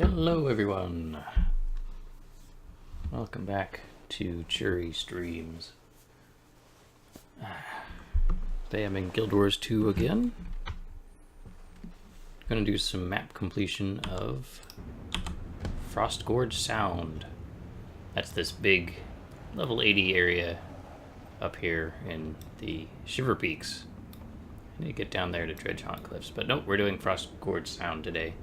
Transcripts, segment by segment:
Hello everyone! Welcome back to Chrury Streams. Today I'm in Guild Wars 2 again. I'm gonna do some map completion of Frostgorge Sound. That's this big level 80 area up here in the Shiver Peaks. I need to get down there to Dredge Haunt Cliffs, but nope, we're doing Frostgorge Sound today.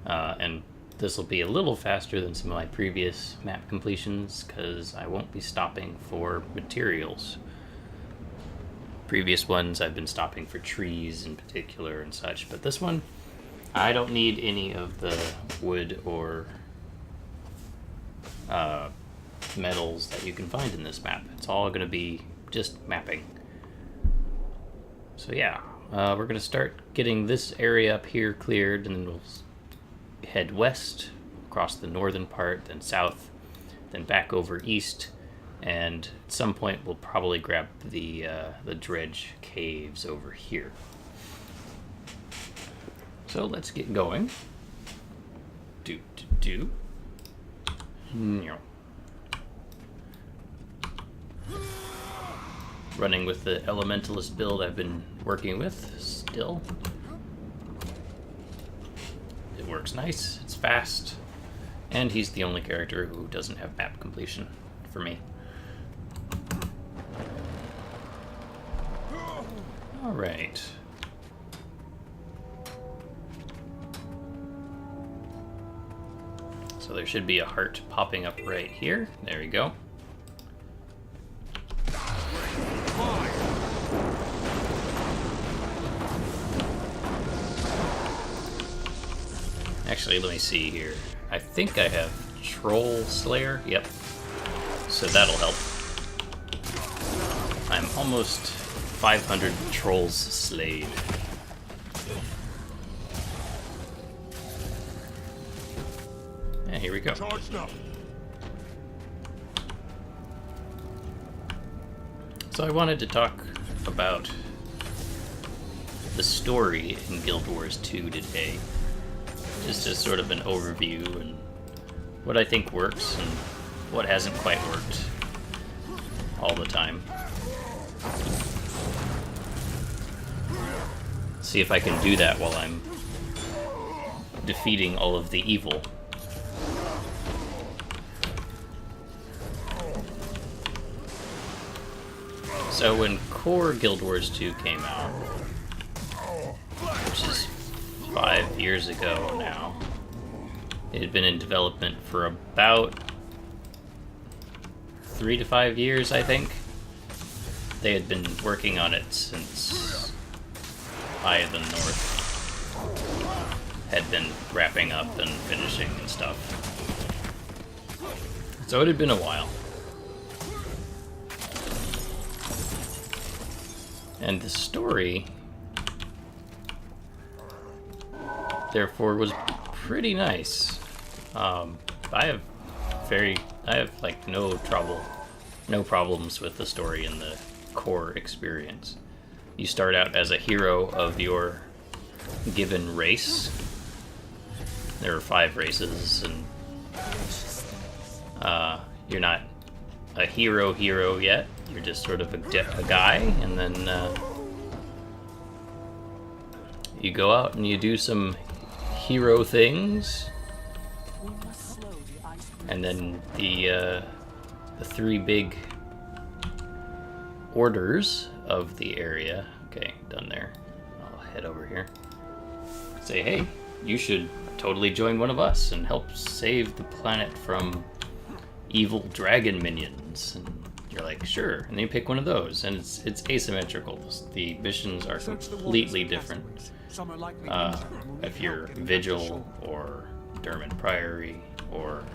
And this will be a little faster than some of my previous map completions because I won't be stopping for materials. Previous ones I've been stopping for trees in particular and such, but this one I don't need any of the wood or metals that you can find in this map. It's all going to be just mapping. So yeah, we're going to start getting this area up here cleared, and then we'll head west across the northern part, then south, then back over east, and at some point we'll probably grab the dredge caves over here. So let's get going. Running with the elementalist build I've been working with still. It works nice, it's fast, and he's the only character who doesn't have map completion for me. Alright. So there should be a heart popping up right here. There we go. Actually, let me see here. I think I have Troll Slayer. Yep. So that'll help. I'm almost 500 trolls slayed. And here we go. So I wanted to talk about the story in Guild Wars 2 today. Just as sort of an overview and what I think works and what hasn't quite worked all the time. See if I can do that while I'm defeating all of the evil. So when Core Guild Wars 2 came out, which is 5 years ago now. It had been in development for about 3 to 5 years, I think. They had been working on it since Eye of the North had been wrapping up and finishing and stuff. So it had been a while. And the story therefore was pretty nice. I have like no problems with the story in the core experience. You start out as a hero of your given race. There are 5 races, and you're not a hero yet. You're just sort of a guy, and then you go out and you do some hero things, and then the 3 big orders of the area. Okay, done there. I'll head over here. Say, hey, you should totally join one of us and help save the planet from evil dragon minions. And you're like, sure. And then you pick one of those, and it's asymmetrical. The missions are completely different. If you're Vigil or Dermot Priory or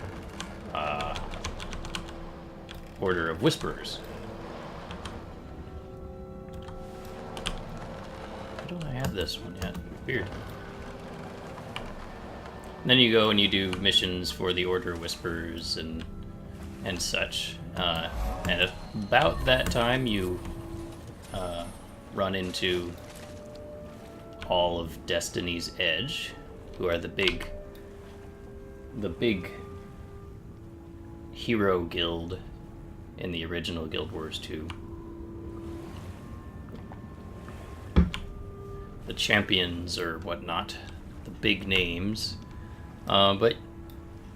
Order of Whisperers. Why don't I have this one yet? Weird. And then you go and you do missions for the Order of Whisperers and such. And about that time you run into all of Destiny's Edge, who are the big the big hero guild in the original Guild Wars 2. The champions or whatnot, the big names, but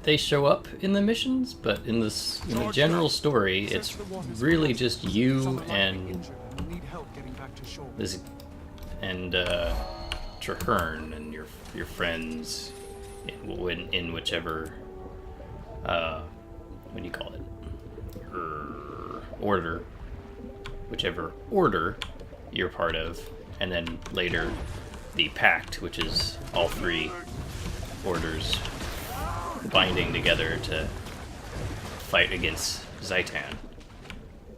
they show up in the missions. But in the general story, it's really just you and this and Traherne and your friends in whichever what do you call it? Order, whichever order you're part of, and then later the Pact, which is all three orders binding together to fight against Zaitan,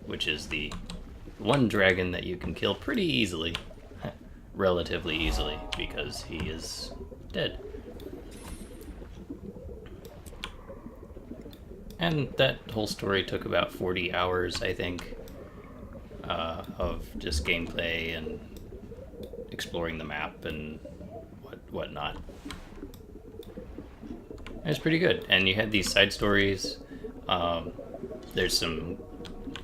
which is the one dragon that you can kill pretty easily, relatively easily, because he is dead. And that whole story took about 40 hours, I think, of just gameplay and exploring the map and whatnot. It was pretty good, and you had these side stories. There's some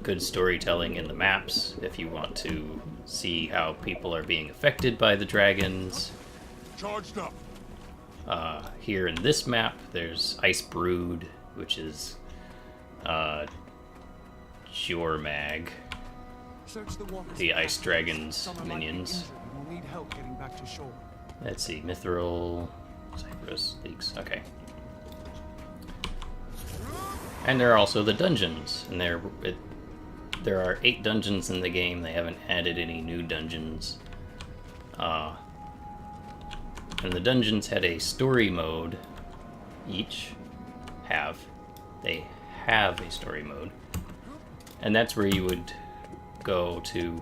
good storytelling in the maps if you want to see how people are being affected by the dragons. Charged up. Here in this map, there's Ice Brood, which is Jormag, the Ice Dragon's minions. We'll need help getting back to shore. Let's see, Mithril, Cypress, Leaks, okay. And there are also the dungeons, and there are 8 dungeons in the game. They haven't added any new dungeons. And the dungeons had a story mode, each have. They have a story mode. And that's where you would go to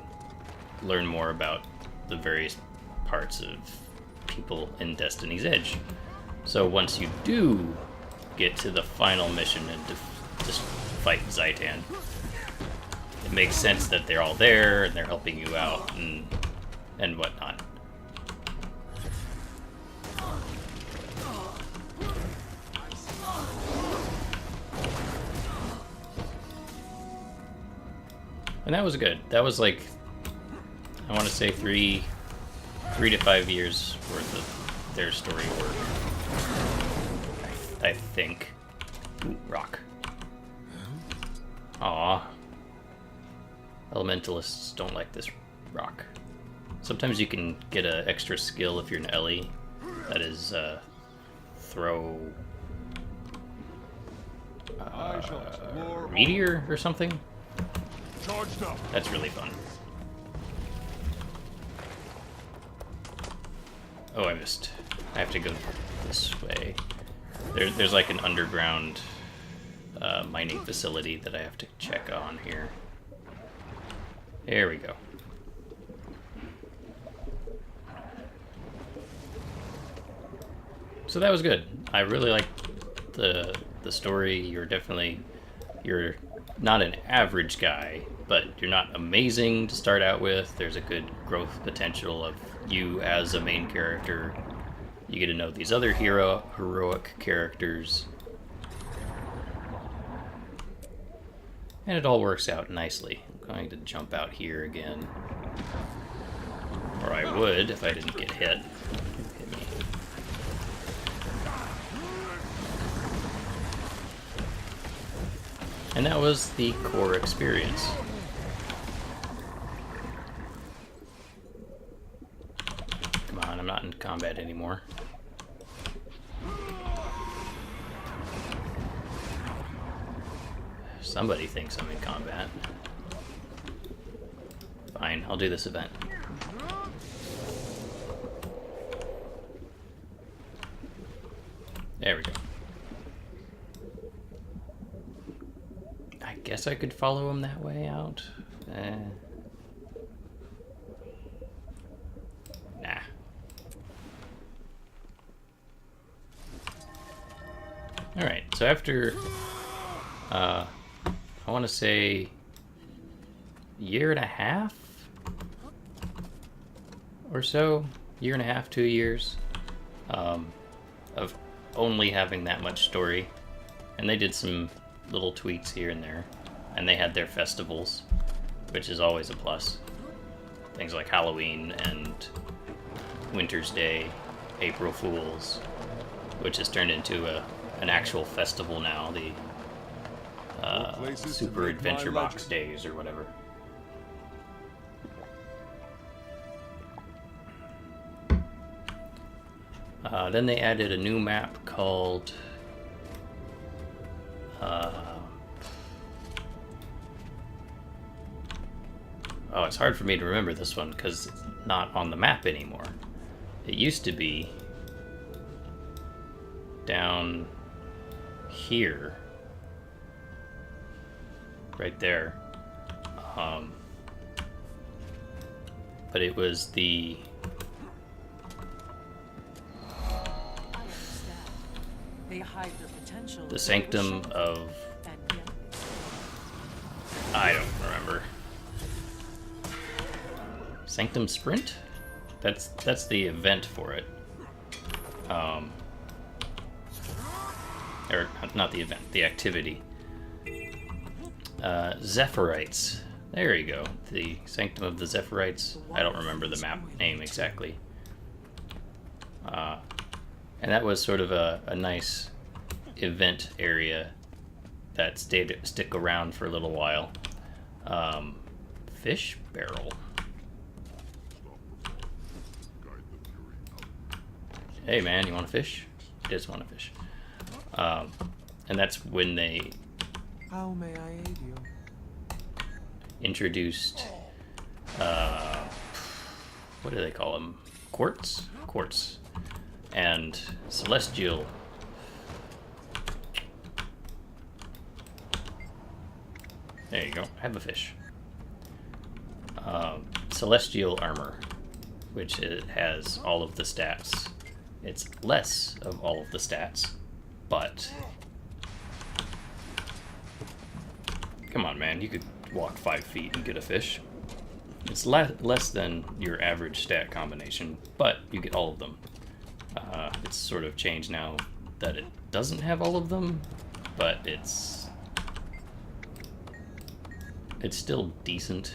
learn more about the various parts of people in Destiny's Edge. So once you do get to the final mission and just fight Zaitan, it makes sense that they're all there and they're helping you out and whatnot. And that was good. That was like, I want to say 3 to 5 years worth of their story work. I think. Ooh, rock. Aw. Elementalists don't like this rock. Sometimes you can get an extra skill if you're an Ellie. That is, throw... meteor or something? Charged up. That's really fun. Oh, I missed. I have to go this way. There's like an underground mining facility that I have to check on here. There we go. So that was good. I really liked the story. You're not an average guy, but you're not amazing to start out with. There's a good growth potential of you as a main character. You get to know these other heroic characters. And it all works out nicely. I'm going to jump out here again. Or I would if I didn't get hit. Hit me. And that was the core experience. Come on, I'm not in combat anymore. Somebody thinks I'm in combat. Fine, I'll do this event. There we go. I guess I could follow him that way out. Nah. Alright, so after, I want to say, year and a half or so, year and a half, 2 years, of only having that much story. And they did some little tweaks here and there. And they had their festivals, which is always a plus. Things like Halloween and Winter's Day, April Fools, which has turned into an actual festival now, the Super Adventure Box Days or whatever. Then they added a new map called oh, it's hard for me to remember this one because it's not on the map anymore. It used to be down here, right there, but it was the They hide their potential. the Sanctum of, I don't remember. Sanctum Sprint? That's the event for it. Or not the event, the activity. Zephyrite. There you go. The Sanctum of the Zephyrite. I don't remember the map name exactly. And that was sort of a nice event area that stick around for a little while. Fish barrel. Hey man, you want to fish? He does want to fish. And that's when they How may I aid you? introduced, what do they call them? Quartz? Quartz. And celestial. There you go. Have a fish. Celestial armor, which it has all of the stats. It's less of all of the stats, but come on, man, you could walk 5 feet and get a fish. It's less than your average stat combination, but you get all of them. It's sort of changed now that it doesn't have all of them, but it's still decent.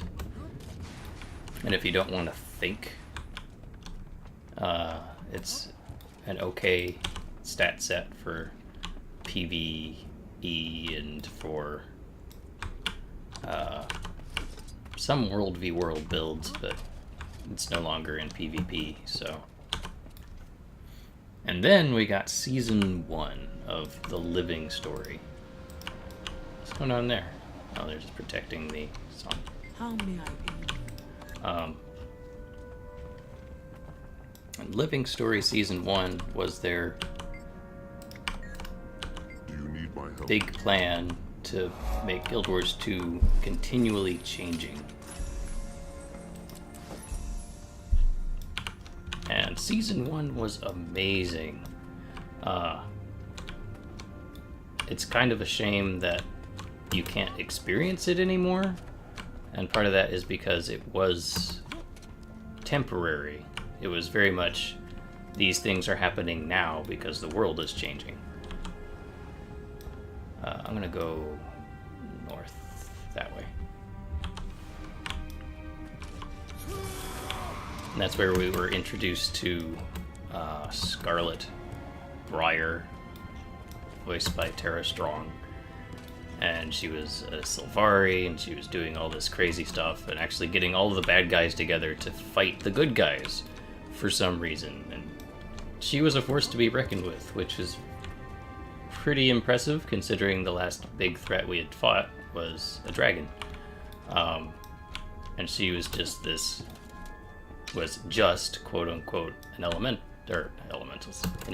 And if you don't want to think, it's an okay stat set for PvE and for some World v World builds, but it's no longer in PvP, so. And then we got Season 1 of The Living Story. What's going on there? Oh, they're just protecting the song. How may I aid you? And Living Story Season 1 was their Do you need my help? big plan to make Guild Wars 2 continually changing. And Season 1 was amazing. It's kind of a shame that you can't experience it anymore, and part of that is because it was temporary. It was very much, these things are happening now because the world is changing. I'm gonna go north that way. And that's where we were introduced to Scarlet Briar, voiced by Tara Strong. And she was a Sylvari, and she was doing all this crazy stuff, and actually getting all of the bad guys together to fight the good guys for some reason. And she was a force to be reckoned with, which is pretty impressive considering the last big threat we had fought was a dragon. And she was just this, was just, quote unquote, an an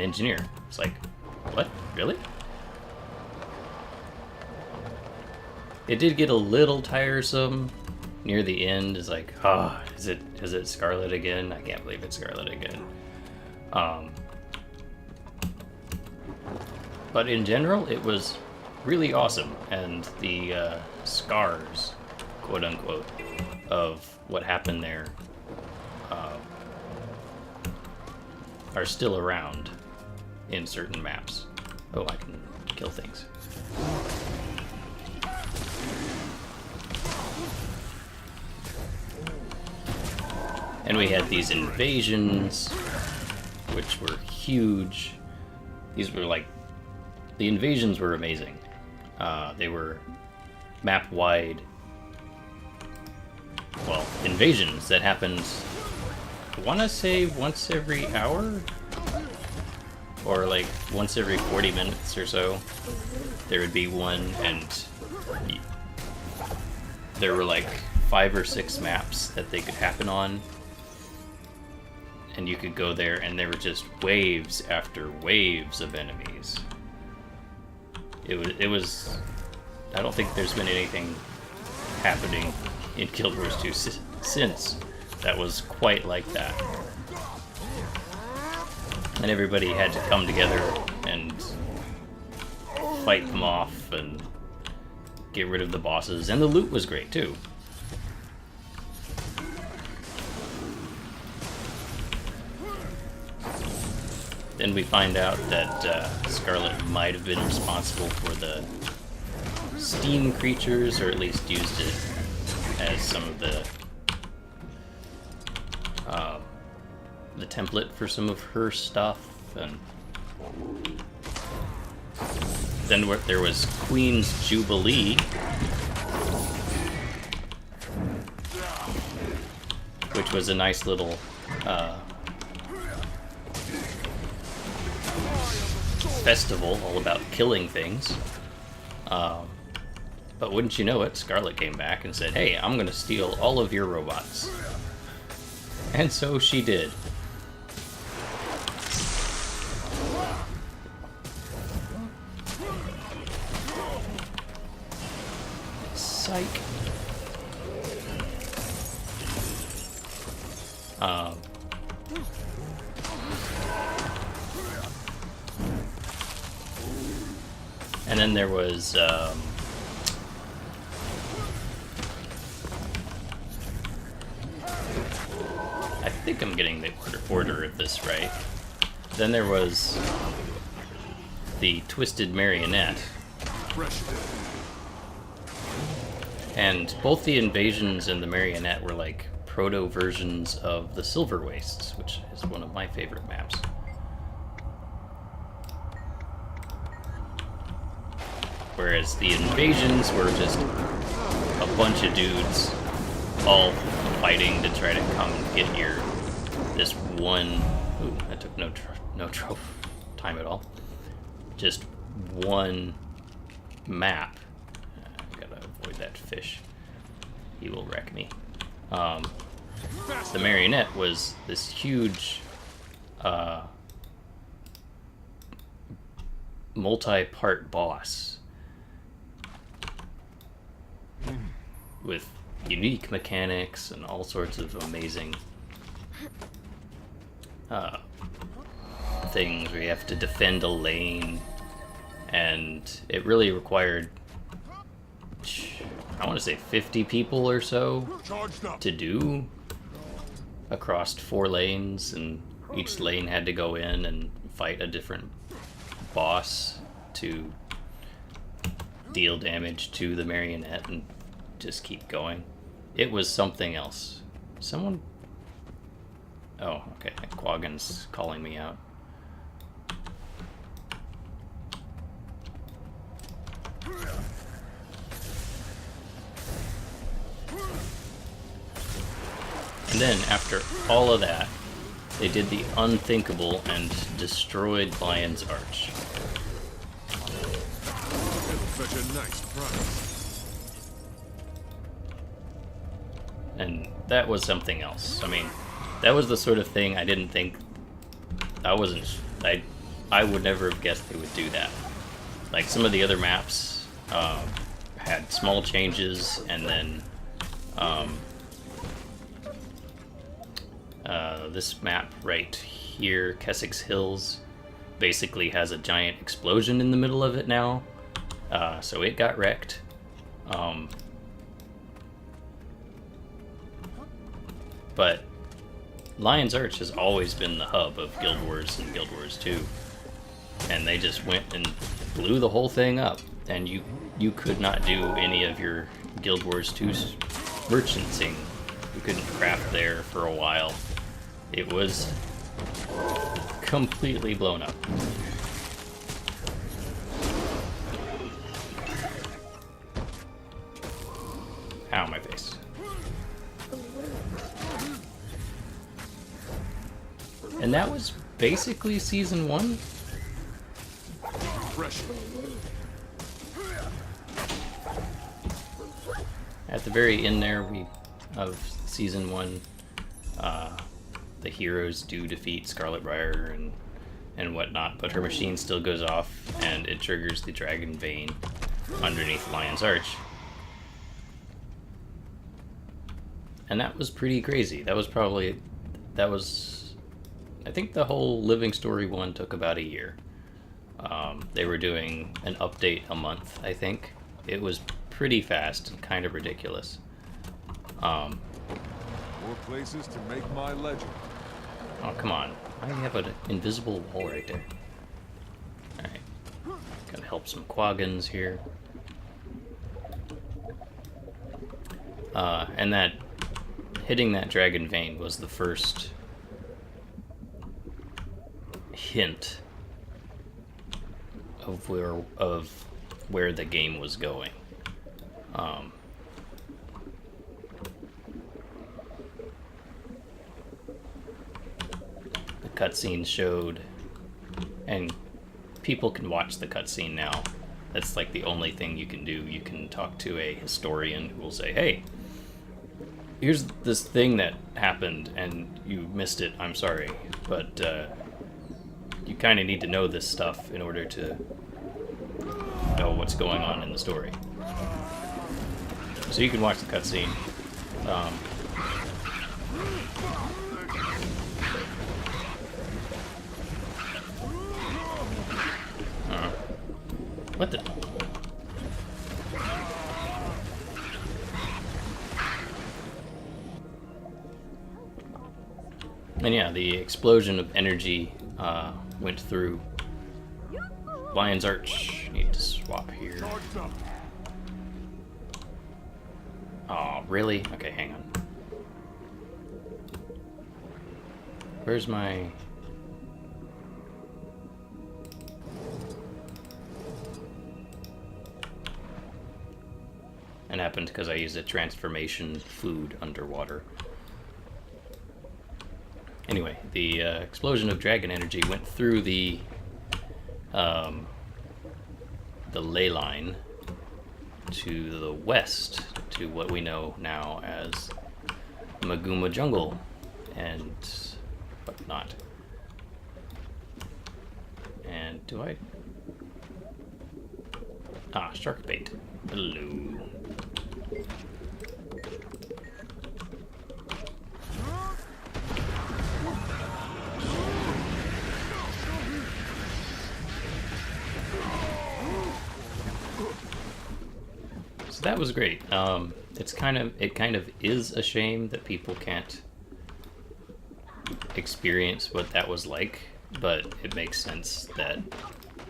engineer. It's like, what? Really? It did get a little tiresome near the end. It's like, is it Scarlet again? I can't believe it's Scarlet again. But in general, it was really awesome, and the scars, quote unquote, of what happened there are still around in certain maps. Oh, I can kill things. And we had these invasions, which were huge. These were like... The invasions were amazing. They were map-wide... Well, invasions that happened... I want to say once every hour? Or like once every 40 minutes or so. There would be one, and... There were like 5 or 6 maps that they could happen on. And you could go there, and there were just waves after waves of enemies. It was... I don't think there's been anything happening in Guild Wars 2 since that was quite like that. And everybody had to come together and fight them off and get rid of the bosses. And the loot was great, too. Then we find out that Scarlet might have been responsible for the steam creatures, or at least used it as some of the template for some of her stuff. And then there was Queen's Jubilee, which was a nice little festival all about killing things. But wouldn't you know it, Scarlet came back and said, "Hey, I'm gonna steal all of your robots." And so she did. Psych. And then there was I think I'm getting the order of this right. Then there was the Twisted Marionette. And both the Invasions and the Marionette were like proto versions of the Silver Wastes, which is one of my favorite maps. Whereas the Invasions were just a bunch of dudes all fighting to try to come and get this one... Ooh, that took no time at all. Just one map. I gotta avoid that fish. He will wreck me. The Marionette was this huge multi-part boss with unique mechanics and all sorts of amazing things where you have to defend a lane, and it really required, I want to say 50 people or so to do across 4 lanes, and each lane had to go in and fight a different boss to deal damage to the Marionette and just keep going. It was something else. Someone... Oh, okay. Quaggan's calling me out. And then, after all of that, they did the unthinkable and destroyed Lion's Arch. Such a nice price. And that was something else. I mean, that was the sort of thing I didn't think... I would never have guessed they would do that. Like, some of the other maps had small changes, and then this map right here, Keswick's Hills, basically has a giant explosion in the middle of it now. So it got wrecked. But Lion's Arch has always been the hub of Guild Wars and Guild Wars 2. and they just went and blew the whole thing up, and you could not do any of your Guild Wars 2 merchanting. You couldn't craft there for a while. It was completely blown up. Ow, my face. And that was basically Season 1? Fresh. At the very end there, of Season 1, the heroes do defeat Scarlet Briar and whatnot, but her machine still goes off, and it triggers the Dragon Vein underneath Lion's Arch. And that was pretty crazy. I think the whole Living Story 1 took about a year. They were doing an update a month, I think. It was pretty fast and kind of ridiculous. More places to make my legend. Oh, come on. I have an invisible wall right there. Alright. Gotta help some Quaggins here. And that hitting that Dragon Vein was the first hint of where the game was going. The cutscene showed, and people can watch the cutscene now. That's like the only thing you can do. You can talk to a historian who will say, hey, here's this thing that happened and you missed it, I'm sorry, but you kind of need to know this stuff in order to know what's going on in the story. So you can watch the cutscene. What the? And yeah, the explosion of energy went through Lion's Arch. Need to swap here. Oh, really? Okay, hang on. Where's my... It happened because I used a transformation food underwater. Anyway, the explosion of dragon energy went through the ley line to the west, to what we know now as Maguma Jungle and whatnot. And do I... Ah, shark bait. Hello. So that was great. It kind of is a shame that people can't experience what that was like, but it makes sense that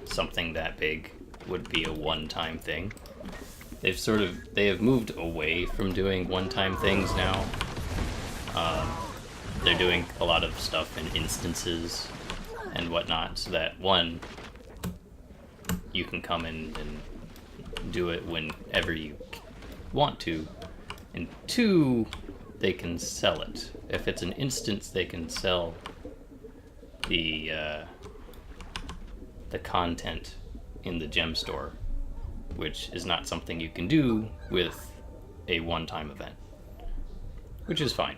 something that big would be a one-time thing. They have moved away from doing one-time things now. They're doing a lot of stuff in instances and whatnot, so that one, you can come in and do it whenever you want to, and two, they can sell it. If it's an instance, they can sell the content in the gem store, which is not something you can do with a one-time event, which is fine.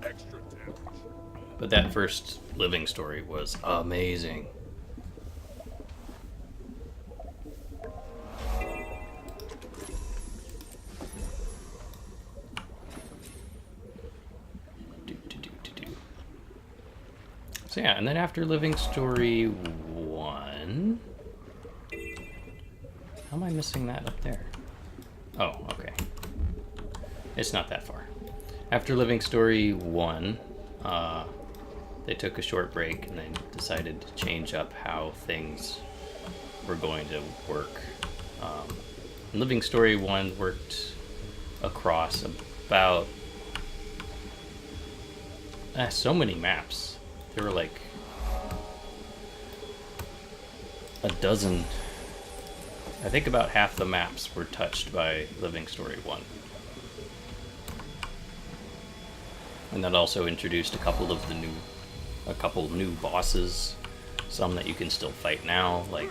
Extra damage. But that first living story was amazing. So yeah, and then after Living Story 1... How am I missing that up there? Oh, okay. It's not that far. After Living Story 1, they took a short break and they decided to change up how things were going to work. Living Story 1 worked across about so many maps. There were like a dozen. I think about half the maps were touched by Living Story 1. And that also introduced a couple new bosses, some that you can still fight now, like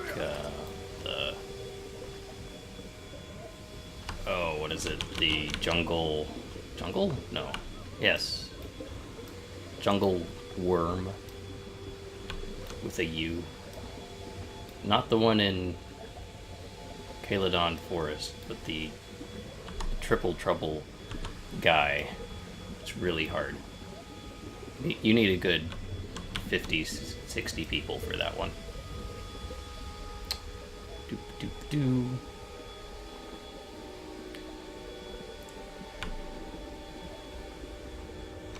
what is it? The jungle? No. Yes. Jungle worm with a U. Not the one in Caledon Forest, but the Triple Trouble guy. It's really hard. You need a good 50, 60 people for that one. Doop, doop, doo.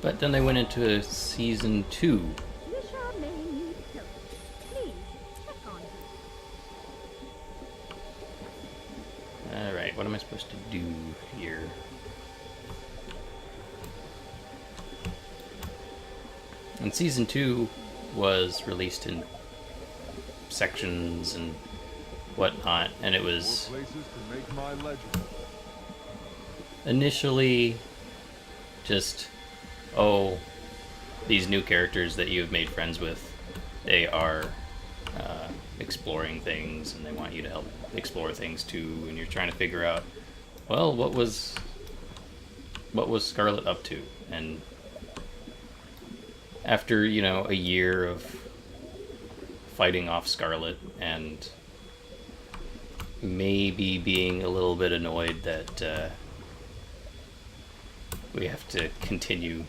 But then they went into season 2. Nisha may need help. Please check on her. Alright, what am I supposed to do here? And season 2 was released in sections and whatnot, and it was More places to make my legend. initially just, oh, these new characters that you have made friends with, they are exploring things, and they want you to help explore things too, and you're trying to figure out, well, what was Scarlet up to? And after, a year of fighting off Scarlet and maybe being a little bit annoyed that we have to continue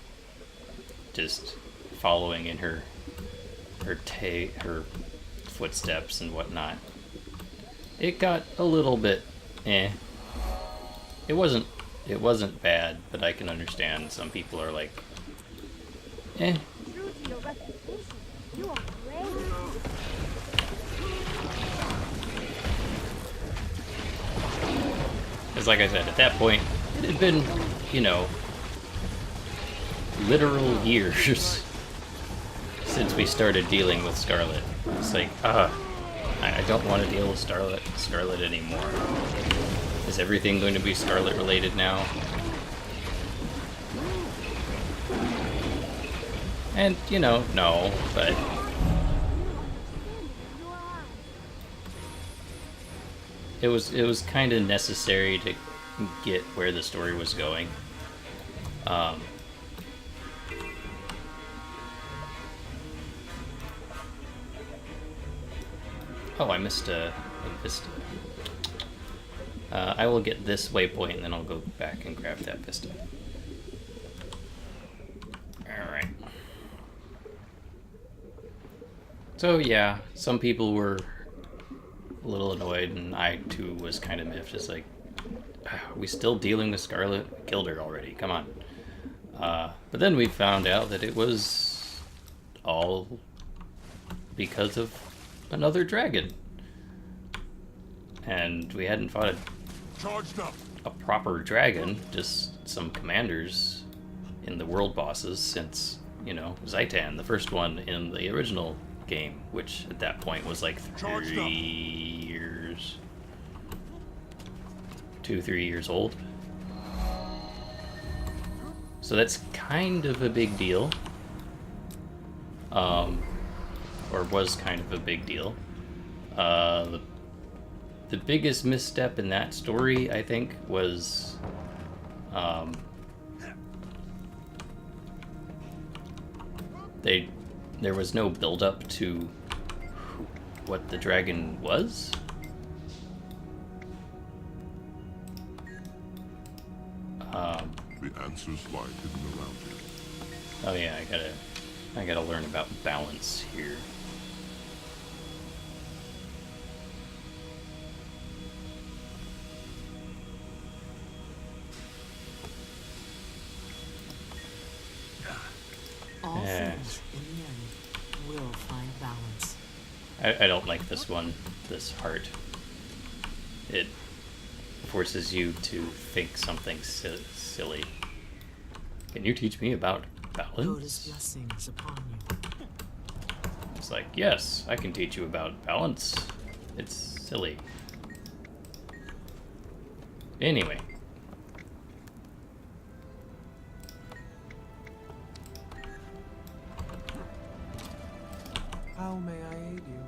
just following in her footsteps and whatnot, it got a little bit eh. It wasn't bad, but I can understand some people are like, eh. True to your reputation, you are brave. Because like I said, at that point, it had been, literal years since we started dealing with Scarlet. It's like, I don't want to deal with Scarlet anymore. Is everything going to be Scarlet related now? And, no, but it was kind of necessary to get where the story was going. Oh, I missed a Vista. I will get this waypoint and then I'll go back and grab that Vista. Alright. So yeah, some people were a little annoyed, and I too was kind of miffed. It's like, are we still dealing with Scarlet? We killed her already, come on. But then we found out that it was all because of another dragon. And we hadn't fought Charged up. a proper dragon, just some commanders in the world bosses since, Zaitan, the first one in the original game, which at that point was like 3 years. 2-3 years old. So that's kind of a big deal. Or was kind of a big deal. The biggest misstep in that story, I think, was there was no build-up to what the dragon was. The answers lie hidden around you. Oh yeah, I gotta learn about balance here. All Yeah. things in the end. I don't like this one, this heart. It forces you to think something silly. Can you teach me about Coda's balance? blessing is upon you. It's like, yes, I can teach you about balance. It's silly. Anyway. How may I aid you?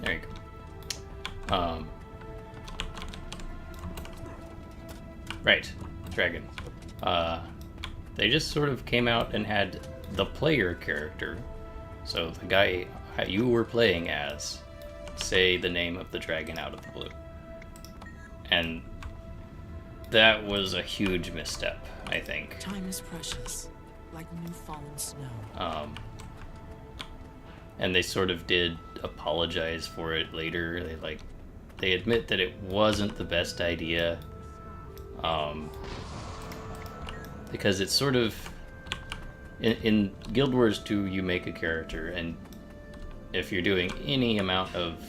There you go. Right, dragon. They just sort of came out and had the player character, so the guy you were playing as, say the name of the dragon out of the blue. And that was a huge misstep, I think. Time is precious, like new fallen snow. And they sort of did apologize for it later. They admit that it wasn't the best idea. Because it's sort of in Guild Wars 2 you make a character, and if you're doing any amount of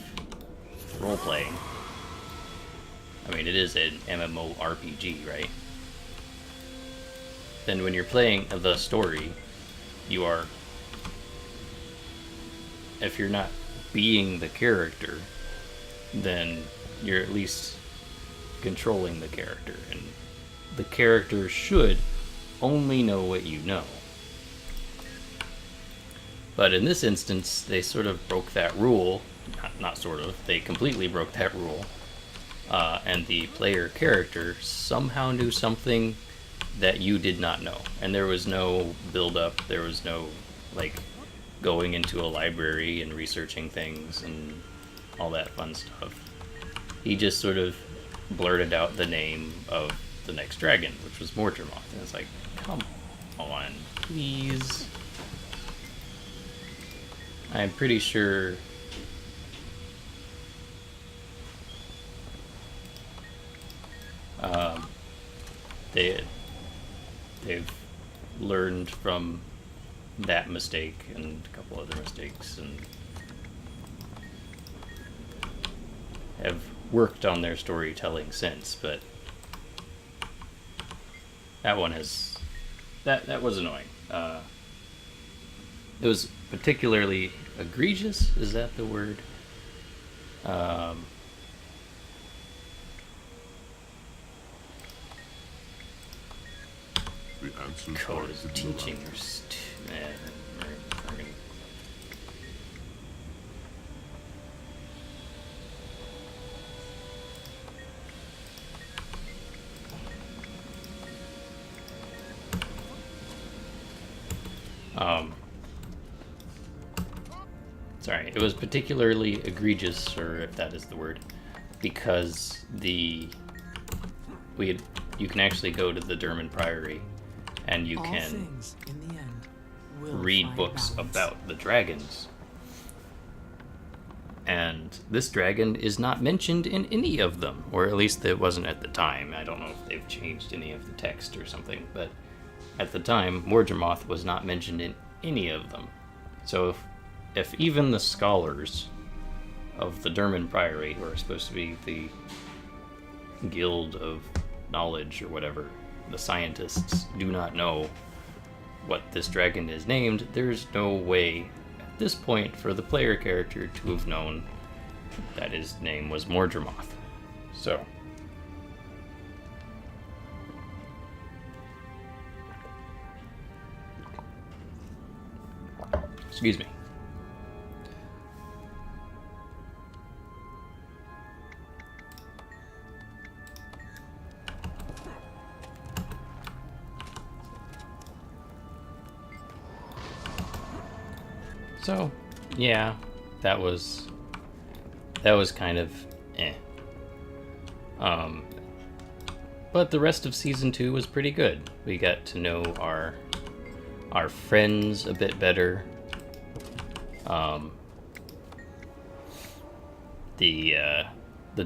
role playing, I mean it is an MMORPG, right? Then when you're playing the story, you are, if you're not being the character, then you're at least controlling the character, and the character should only know what you know. But in this instance, they sort of broke that rule. Not sort of, they completely broke that rule. And the player character somehow knew something that you did not know. And there was no build-up, there was no, like, going into a library and researching things and all that fun stuff. He just sort of blurted out the name of the next dragon, which was Mortimermoth. And it's like, come on, please. I'm pretty sure they've learned from that mistake and a couple other mistakes, and have worked on their storytelling since, but that one has that was annoying. It was particularly egregious, is that the word? The answers Code lie is in the teaching answers. Sorry, it was particularly egregious, or if that is the word, because you can actually go to the Derman Priory, and you All can things, in the end, will read find books balance. about the dragons. And this dragon is not mentioned in any of them, or at least it wasn't at the time. I don't know if they've changed any of the text or something, but at the time, Mortimermoth was not mentioned in any of them. So if even the scholars of the Derman Priory, who are supposed to be the guild of knowledge or whatever, the scientists, do not know what this dragon is named, there's no way at this point for the player character to have known that his name was Mortimermoth. So excuse me. So, yeah, that was kind of eh. But the rest of season 2 was pretty good. We got to know our friends a bit better. The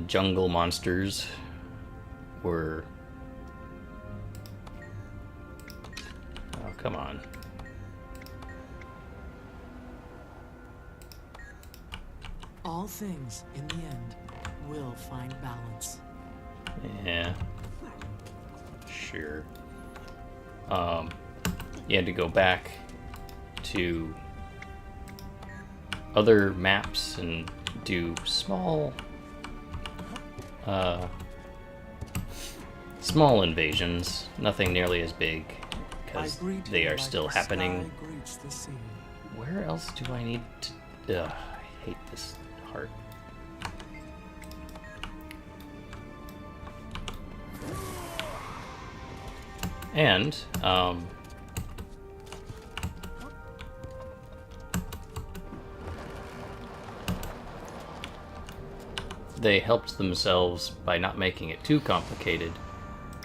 jungle monsters were, oh come on. All things, in the end, will find balance. Yeah. Sure. You had to go back to other maps and do small invasions. Nothing nearly as big, because they are still happening. Where else do I need to... Ugh, I hate this heart. And, they helped themselves by not making it too complicated,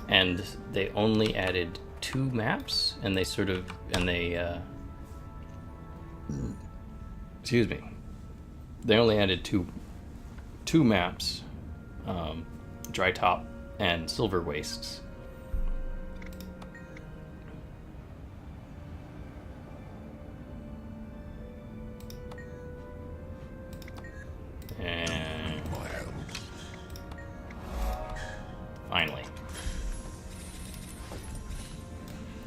and they only added 2 maps, and they sort of, excuse me, they only added two maps, Dry Top and Silver Wastes. And finally.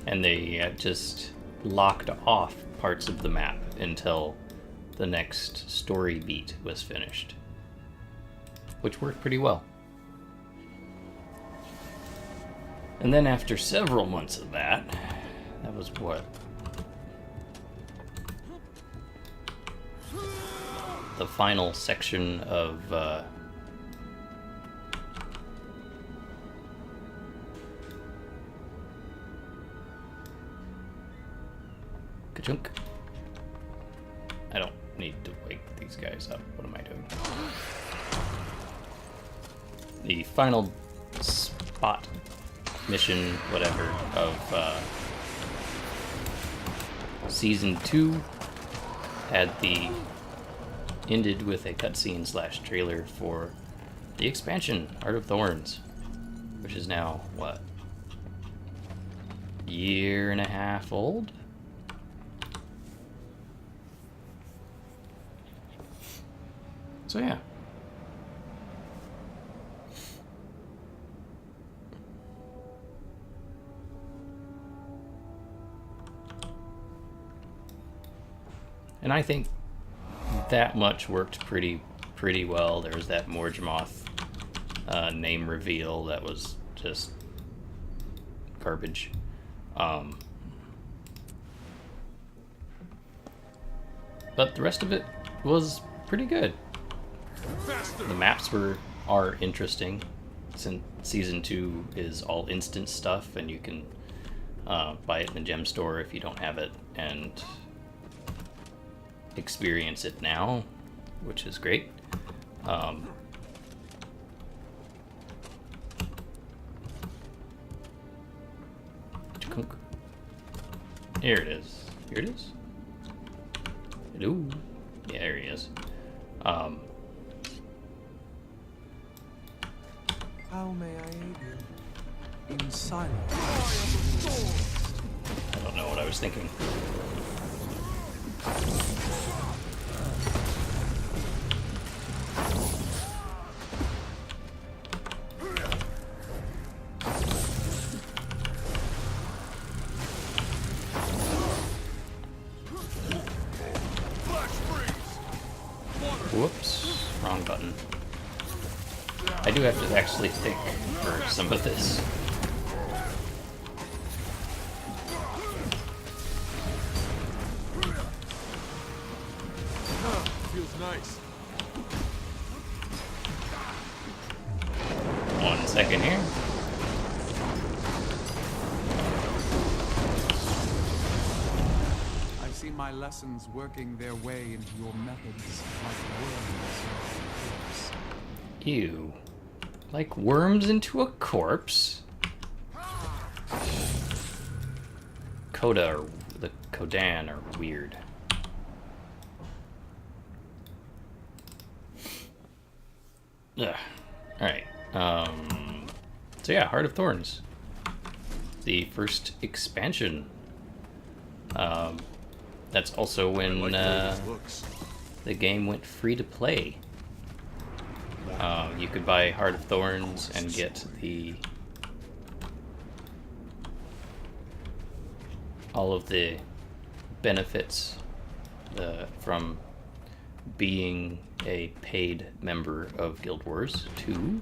And they just locked off parts of the map until the next story beat was finished, which worked pretty well. And then after several months of that was what? The final section of Ka-chunk. I don't need to wake these guys up. What am I doing? The final spot mission, whatever, of Season 2 had the... ended with a cutscene / trailer for the expansion, Heart of Thorns, which is now, what, 1.5 years old? So yeah. And I think that much worked pretty well. There was that Morgemoth name reveal that was just garbage. But the rest of it was pretty good. The maps are interesting, since Season 2 is all instant stuff, and you can buy it in the gem store if you don't have it, and experience it now, which is great. Here it is. Here it is. Ooh. Yeah, there he is. How may I aid you? In silence. I don't know what I was thinking. Whoops, wrong button. I do have to actually think for some of this. Feels nice. 1 second here. I see my lessons working their way into your methods like worms. Ew. Like worms into a corpse? Coda, or the Kodan, are weird. Ugh. Alright. So yeah, Heart of Thorns. The first expansion. That's also when the game went free to play You could buy Heart of Thorns and get all of the benefits from being a paid member of Guild Wars 2,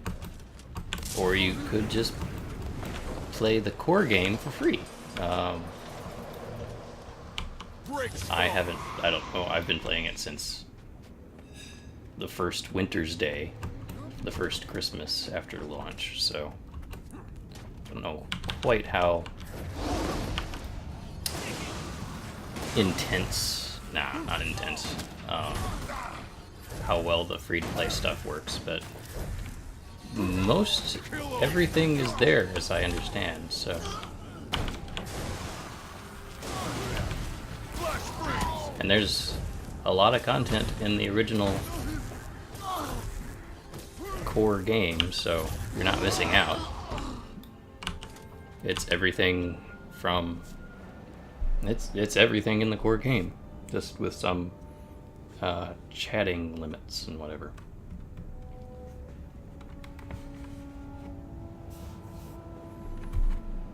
or you could just play the core game for free. I don't know, I've been playing it since the first Winter's Day, the first Christmas after launch, so I don't know quite how intense, not intense, how well the free-to-play stuff works, but most everything is there, as I understand, so. And there's a lot of content in the original core game, so you're not missing out. It's everything from... It's everything in the core game, just with some chatting limits and whatever.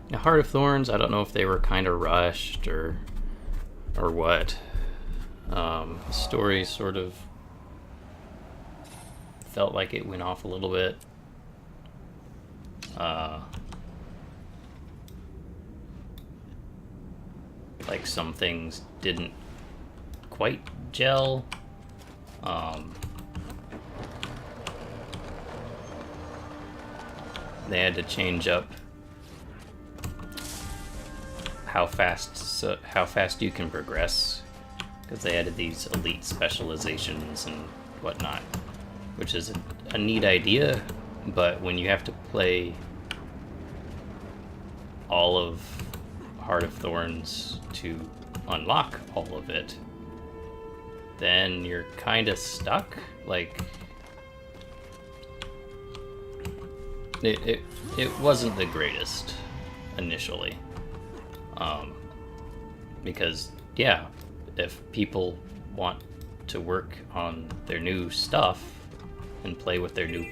Now, Heart of Thorns, I don't know if they were kind of rushed or what. The story sort of felt like it went off a little bit. Like some things didn't quite gel. They had to change up how fast you can progress, because they added these elite specializations and whatnot, which is a neat idea, but when you have to play all of Heart of Thorns to unlock all of it, then you're kind of stuck. Like, it wasn't the greatest initially, because yeah, if people want to work on their new stuff and play with their new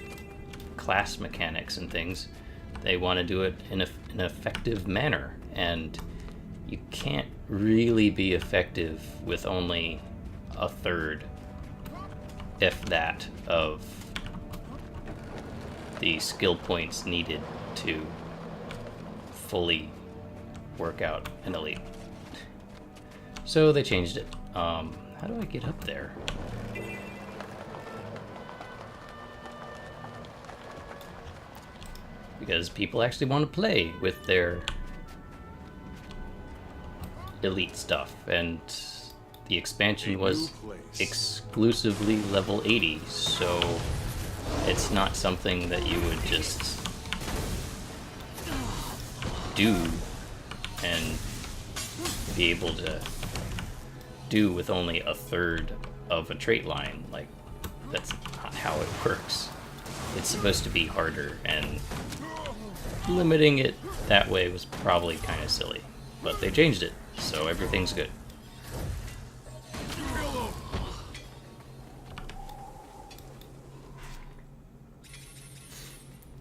class mechanics and things, they want to do it in an effective manner, and you can't really be effective with only a third, if that, of the skill points needed to fully work out an elite. So they changed it. How do I get up there? Because people actually want to play with their elite stuff, and the expansion was exclusively level 80, so it's not something that you would just do and be able to do with only a third of a trait line. Like, that's not how it works. It's supposed to be harder, and limiting it that way was probably kind of silly, but they changed it, so everything's good.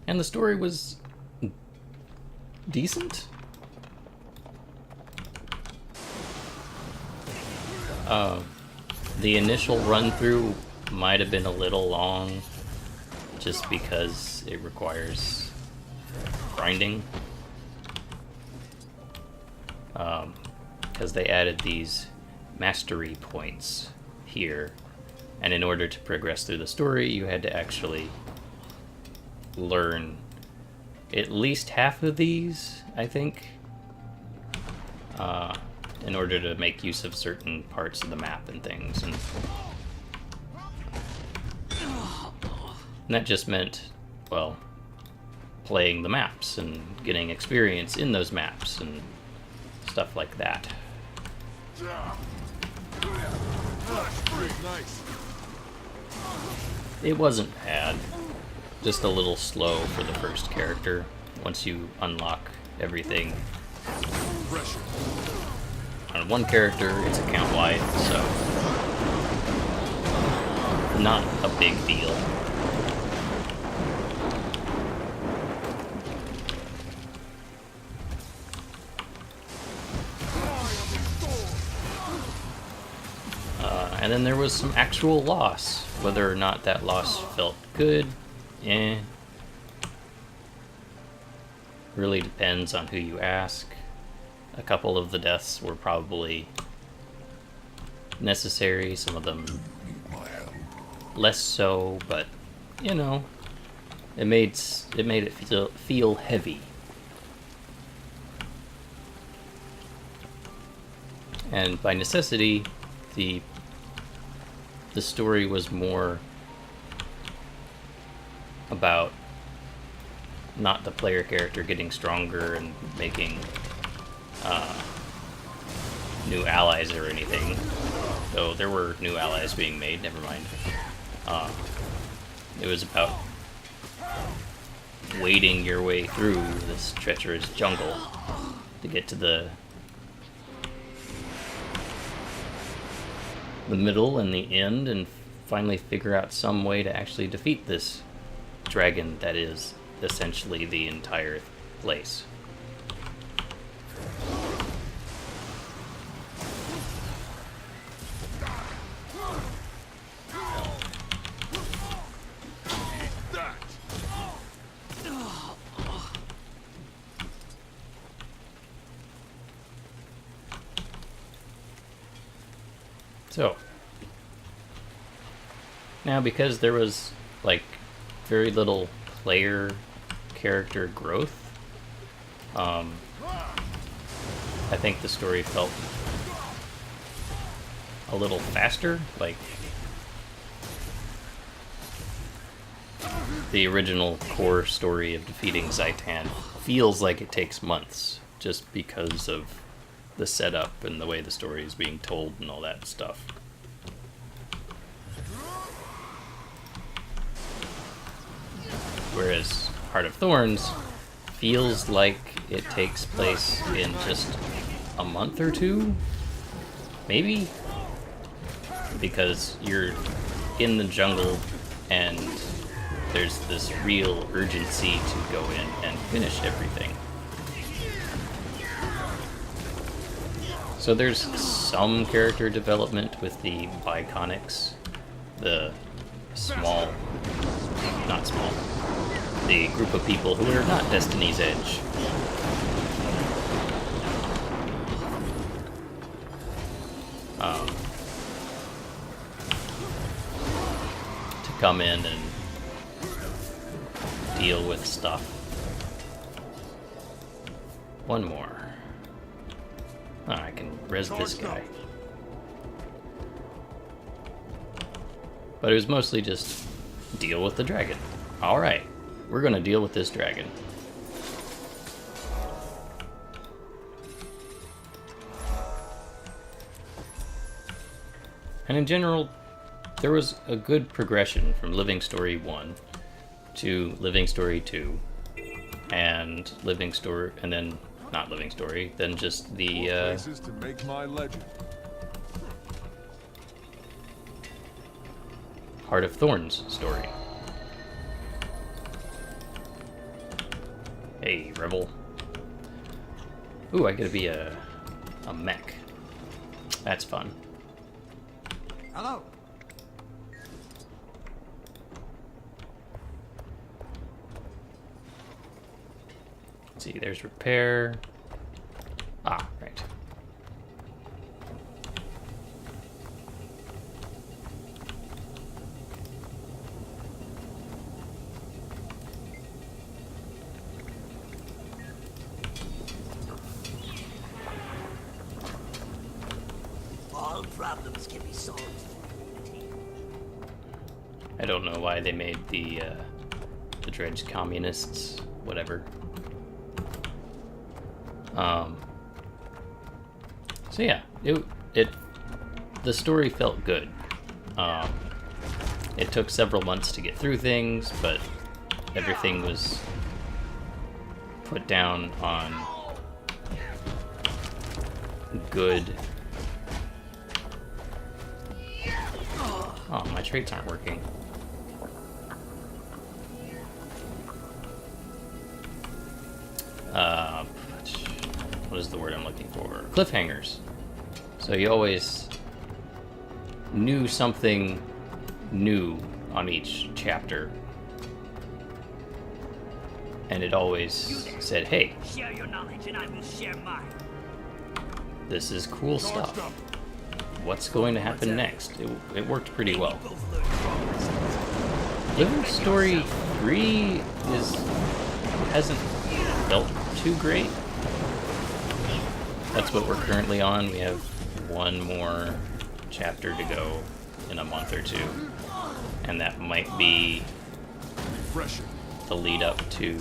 And the story was decent. The initial run-through might have been a little long, just because it requires grinding. Because they added these mastery points here, and in order to progress through the story, you had to actually learn at least half of these, I think, in order to make use of certain parts of the map and things. And that just meant, well, playing the maps and getting experience in those maps and stuff like that. It wasn't bad, just a little slow for the first character once you unlock everything. On one character, it's account-wide, so not a big deal. And then there was some actual loss. Whether or not that loss felt good, really depends on who you ask. A couple of the deaths were probably necessary, some of them less so, but you know, it made it feel heavy. And by necessity, the story was more about not the player character getting stronger and making new allies or anything. Though there were new allies being made, never mind. It was about wading your way through this treacherous jungle to get to the middle and the end and finally figure out some way to actually defeat this dragon that is essentially the entire place. So, now because there was, like, very little player character growth, I think the story felt a little faster. Like, the original core story of defeating Zaitan feels like it takes months, just because of the setup and the way the story is being told and all that stuff. Whereas Heart of Thorns feels like it takes place in just a month or two, maybe? Because you're in the jungle and there's this real urgency to go in and finish everything. So there's some character development with the Biconics, the the group of people who are not Destiny's Edge. To come in and deal with stuff. One more. Oh, I can res this guy. But it was mostly just deal with the dragon. Alright, we're gonna deal with this dragon. And in general, there was a good progression from Living Story 1 to Living Story 2 and Living Story, and then not Living Story, then just the places to make my legend. Heart of Thorns story. Hey, rebel. Ooh, I get to be a mech. That's fun. Hello. Let's see, there's repair. Ah, right. All problems can be solved. I don't know why they made the Dredge communists, whatever. So yeah, the story felt good. It took several months to get through things, but everything was put down on good. Oh, my traits aren't working. What is the word I'm looking for? Cliffhangers. So you always knew something new on each chapter. And it always said, hey, Share your knowledge and I will share mine. this is cool stuff. What's going to happen next? It worked pretty well. Living Story 3 hasn't felt too great. That's what we're currently on. We have one more chapter to go in a month or two. And that might be the lead up to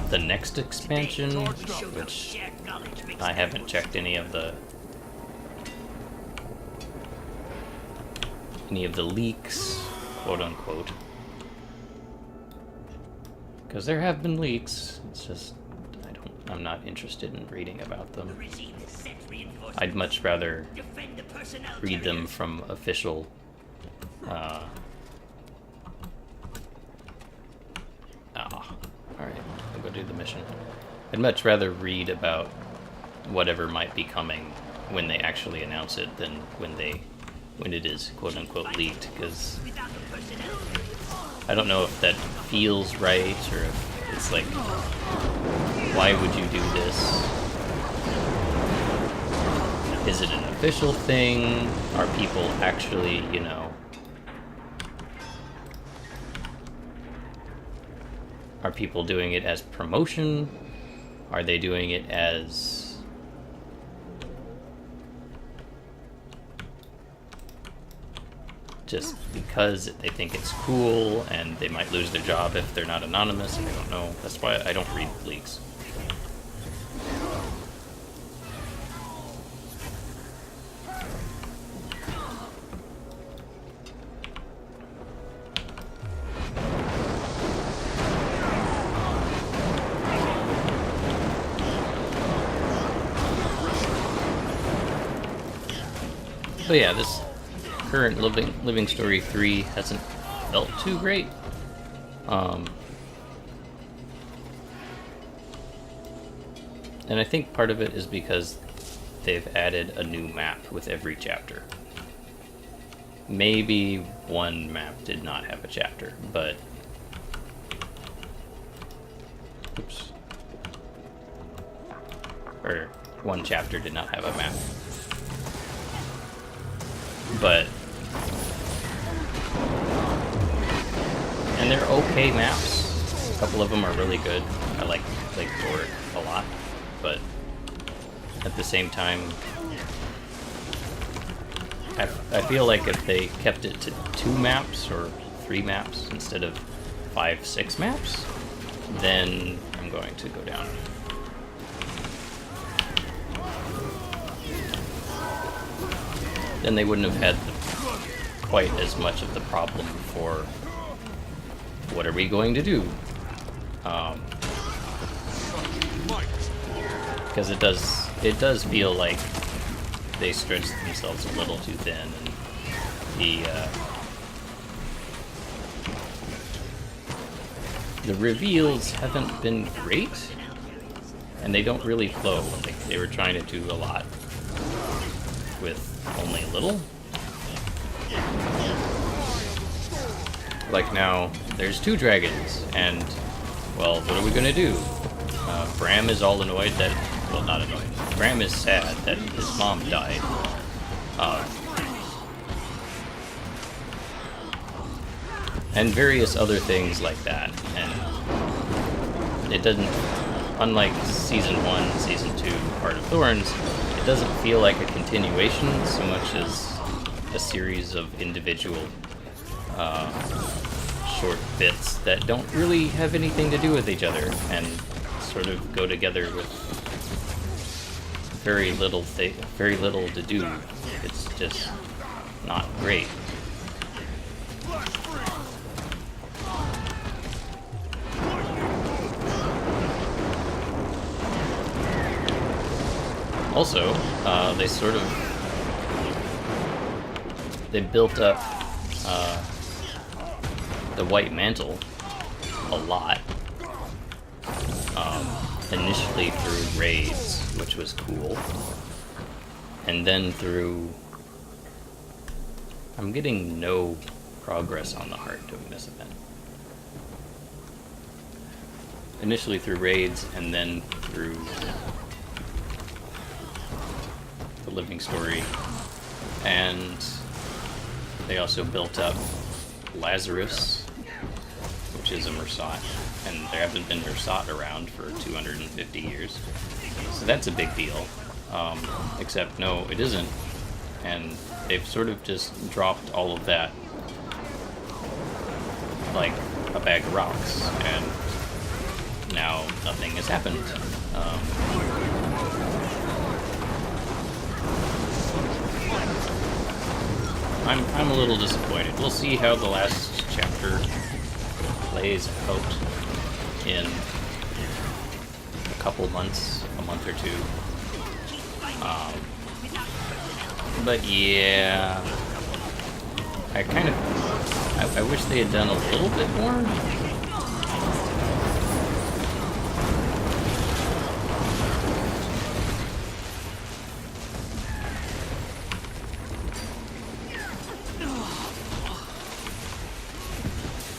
the next expansion, which I haven't checked any of the leaks, quote unquote, because there have been leaks. It's just I'm not interested in reading about them. I'd much rather read them from official alright, I'll go do the mission. I'd much rather read about whatever might be coming when they actually announce it than when it is quote unquote leaked, because I don't know if that feels right or if it's like, why would you do this? Is it an official thing? Are people actually, are people doing it as promotion? Are they doing it as just because they think it's cool and they might lose their job if they're not anonymous? I don't know. That's why I don't read leaks. But yeah, this current Living Story 3 hasn't felt too great. And I think part of it is because they've added a new map with every chapter. Maybe one map did not have a chapter, but... Oops. Or one chapter did not have a map. But... And they're okay maps. A couple of them are really good. I like Dork a lot. But at the same time, I feel like if they kept it to 2 maps or 3 maps instead of 5, 6 maps, then I'm going to go down. Then they wouldn't have had quite as much of the problem for what are we going to do? Because it does feel like they stretched themselves a little too thin, and the reveals haven't been great, and they don't really flow. Like they were trying to do a lot with only a little. Like now, there's 2 dragons, and well, what are we gonna do? Bram is all annoyed that, well, not annoyed. Bram is sad that his mom died. And various other things like that. And it doesn't, unlike Season 1, Season 2, Heart of Thorns, it doesn't feel like a continuation so much as a series of individual short bits that don't really have anything to do with each other and sort of go together with very little to do. It's just not great. Also, they built up the White Mantle a lot. Initially through raids, which was cool. And then through... I'm getting no progress on the heart doing this event. Initially through raids, and then through the living story. And they also built up Lazarus, which is a Mersat, and there haven't been Mersat around for 250 years. So that's a big deal. Except, no, it isn't. And they've sort of just dropped all of that like a bag of rocks, and now nothing has happened. I'm a little disappointed. We'll see how the last chapter plays out in a couple months, a month or two. But yeah, I kind of, I wish they had done a little bit more.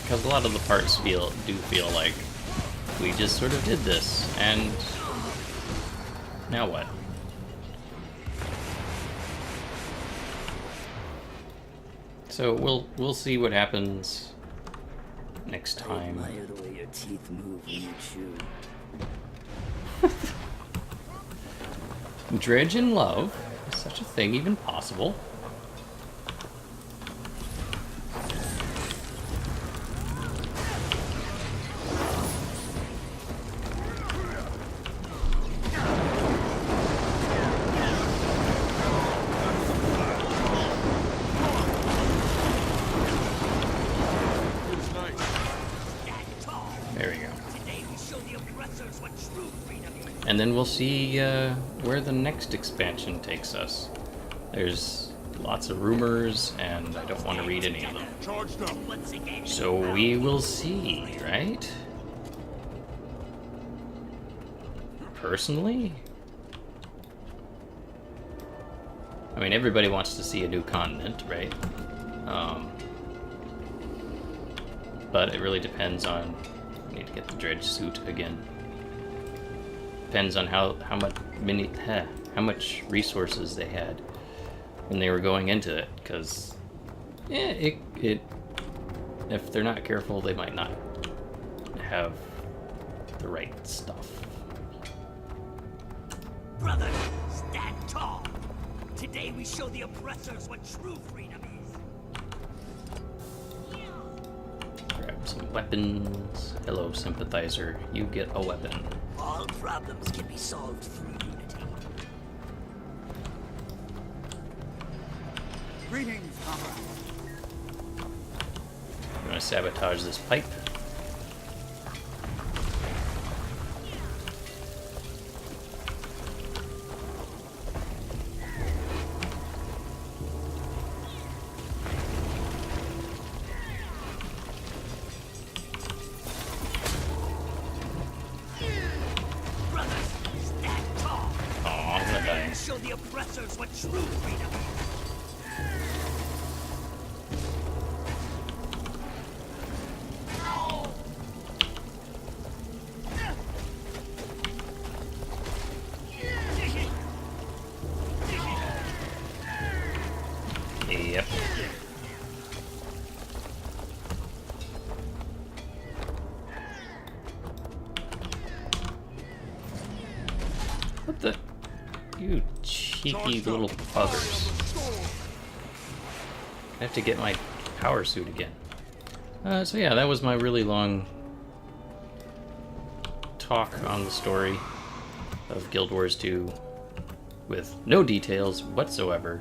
Because a lot of the parts do feel like we just sort of did this, and now what? So we'll see what happens next time. I admire the way your teeth move when you chew. Dredge in love? Is such a thing even possible? And then we'll see where the next expansion takes us. There's lots of rumors, and I don't want to read any of them. So we will see, right? Personally? I mean, everybody wants to see a new continent, right? But it really depends on... I need to get the dredge suit again. Depends on how much resources they had when they were going into it, because if they're not careful, they might not have the right stuff. Brothers, stand tall. Today we show the oppressors what true freedom is. Grab some weapons. Hello, sympathizer. You get a weapon. All problems can be solved through unity. Greetings, comrade. I'm gonna sabotage this pipe. Show the oppressors what true freedom is. Yep. What the? You cheeky little buggers. I have to get my power suit again. So yeah, that was my really long talk on the story of Guild Wars 2 with no details whatsoever.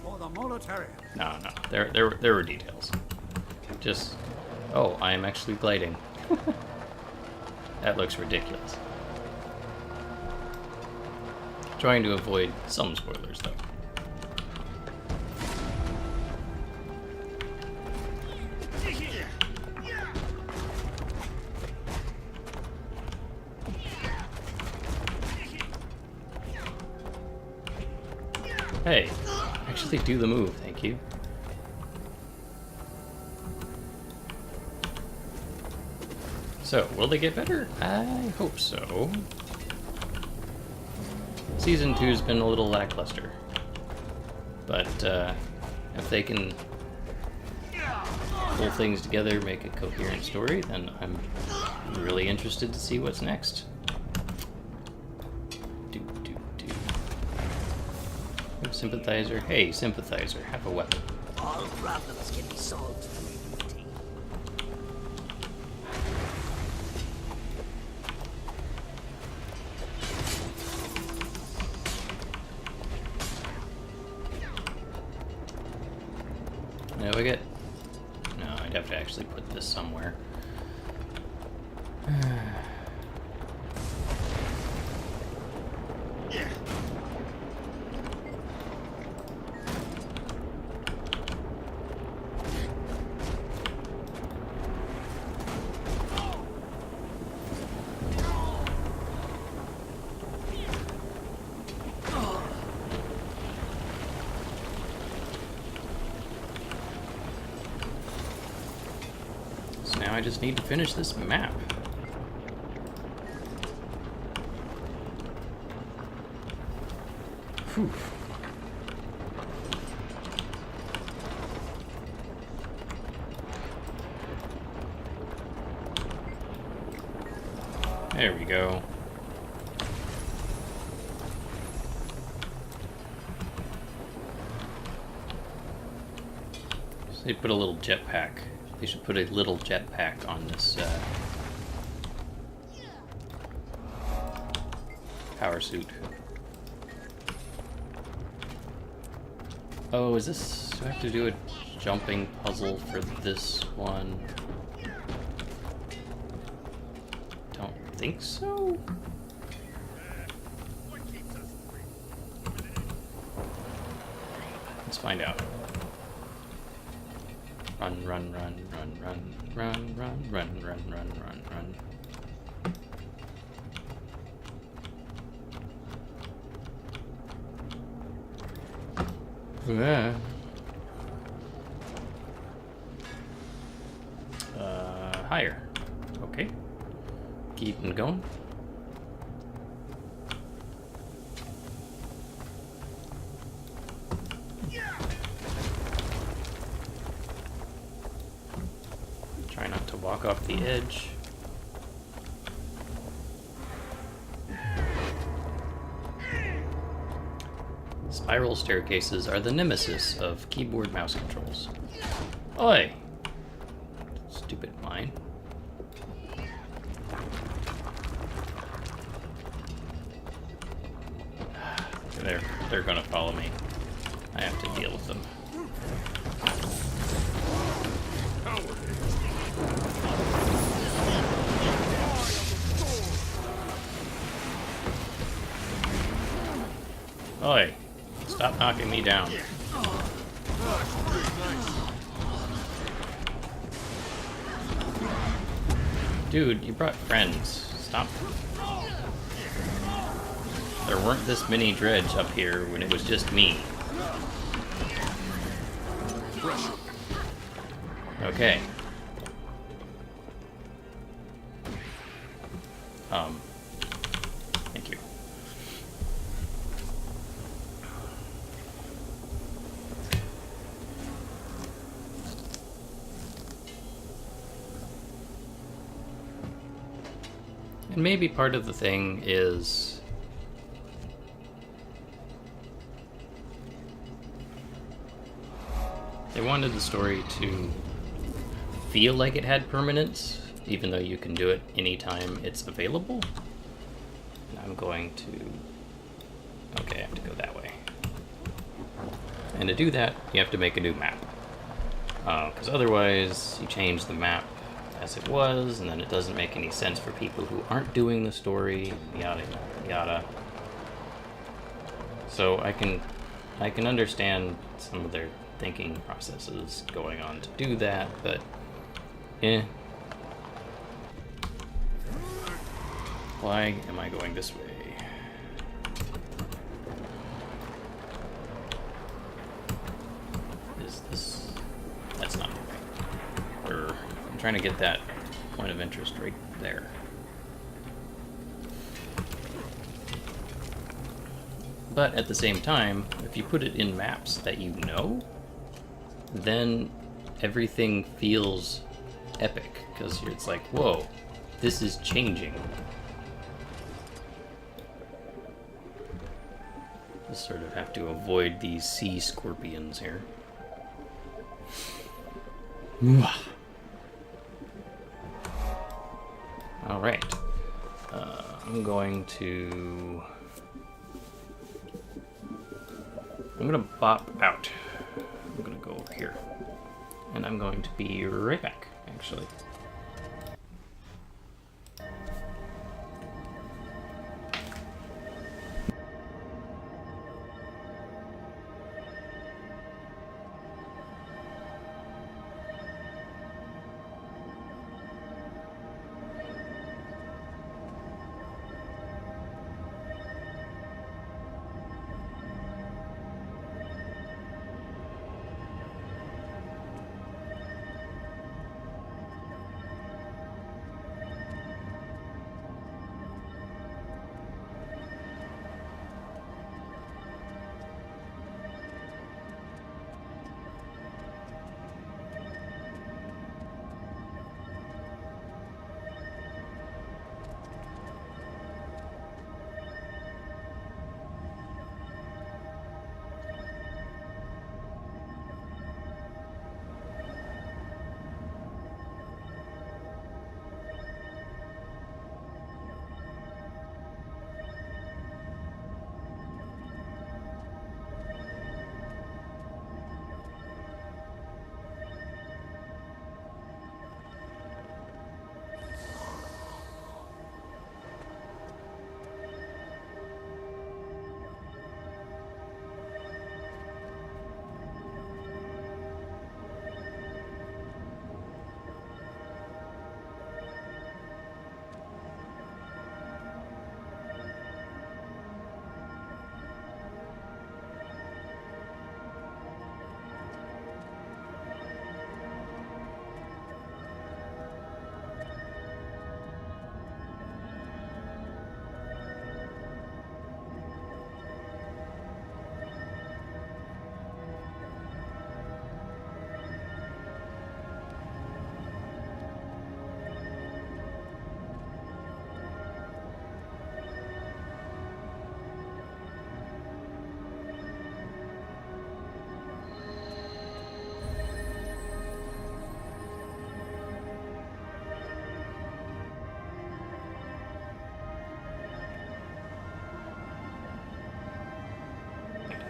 For the military. No, there were details. Just, oh, I am actually gliding. That looks ridiculous. Trying to avoid some spoilers, though. Hey, actually do the move, thank you. So, will they get better? I hope so. Season 2's been a little lackluster. But, if they can pull things together, make a coherent story, then I'm really interested to see what's next. Sympathizer. Hey, sympathizer, have a weapon. All problems can be solved through unity. Now we get... No, I'd have to actually put this somewhere. Now I just need to finish this map. Whew. There we go. So they put a little jetpack. They should put a little jetpack on this power suit. Oh, is this... Do I have to do a jumping puzzle for this one? Don't think so. Let's find out. Run, run, run, run, run, run, run, run, run, run, run, run. Yeah. Higher. Okay. Keeping going. Try not to walk off the edge. Spiral staircases are the nemesis of keyboard mouse controls. Oi! Stupid mine. They're gonna follow me. I have to deal with them. Oi! Stop knocking me down. Dude, you brought friends. Stop. There weren't this many dredge up here when it was just me. Okay. Thank you. And maybe part of the thing is they wanted the story to feel like it had permanence, even though you can do it anytime it's available. And I'm going to... Okay, I have to go that way. And to do that, you have to make a new map. Because otherwise, you change the map as it was, and then it doesn't make any sense for people who aren't doing the story, yada yada. So I can understand some of their thinking processes going on to do that, but why am I going this way? trying to get that point of interest right there. But at the same time, if you put it in maps that you know, then everything feels epic, because it's like, whoa, this is changing. Just sort of have to avoid these sea scorpions here. Alright. I'm going to bop out. I'm gonna go over here. And I'm going to be right back, actually.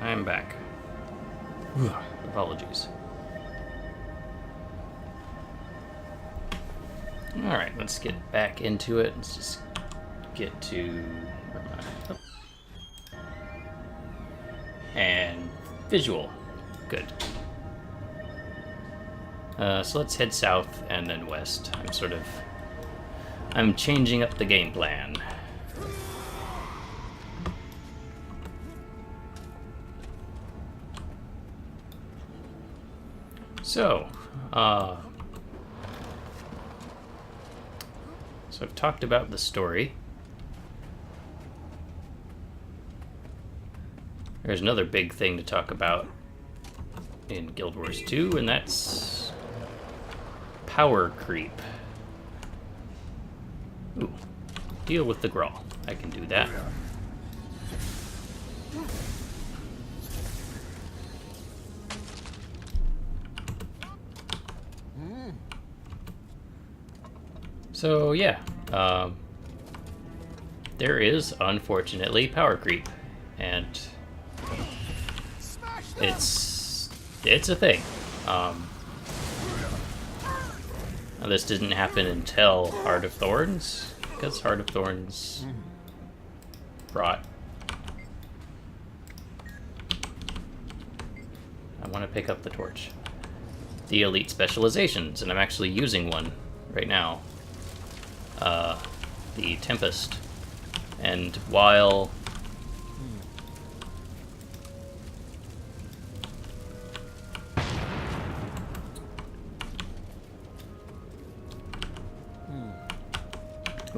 I'm back. Apologies. Alright, let's get back into it. Let's just get to... And visual. Good. So let's head south and then west. I'm changing up the game plan. So I've talked about the story. There's another big thing to talk about in Guild Wars 2, and that's power creep. Ooh, deal with the Grawl. I can do that. So yeah, there is unfortunately power creep, and it's a thing. Now this didn't happen until Heart of Thorns, because Heart of Thorns brought... I want to pick up the torch. The elite specializations, and I'm actually using one right now. The Tempest. And while...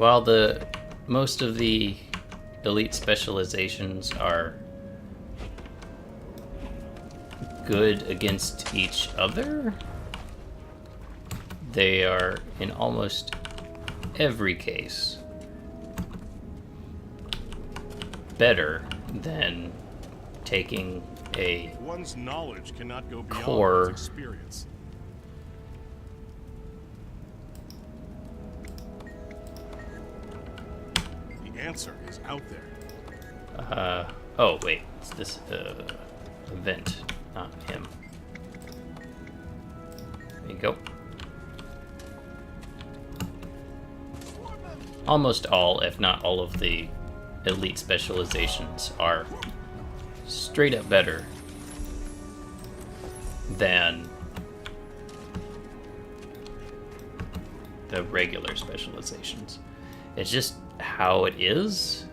while most of the elite specializations are good against each other, they are in almost every case better than taking a One's knowledge cannot go beyond core one's experience. The answer is out there. Oh wait, it's this event, not him. There you go. Almost all, if not all of the elite specializations are straight up better than the regular specializations. It's just how it is.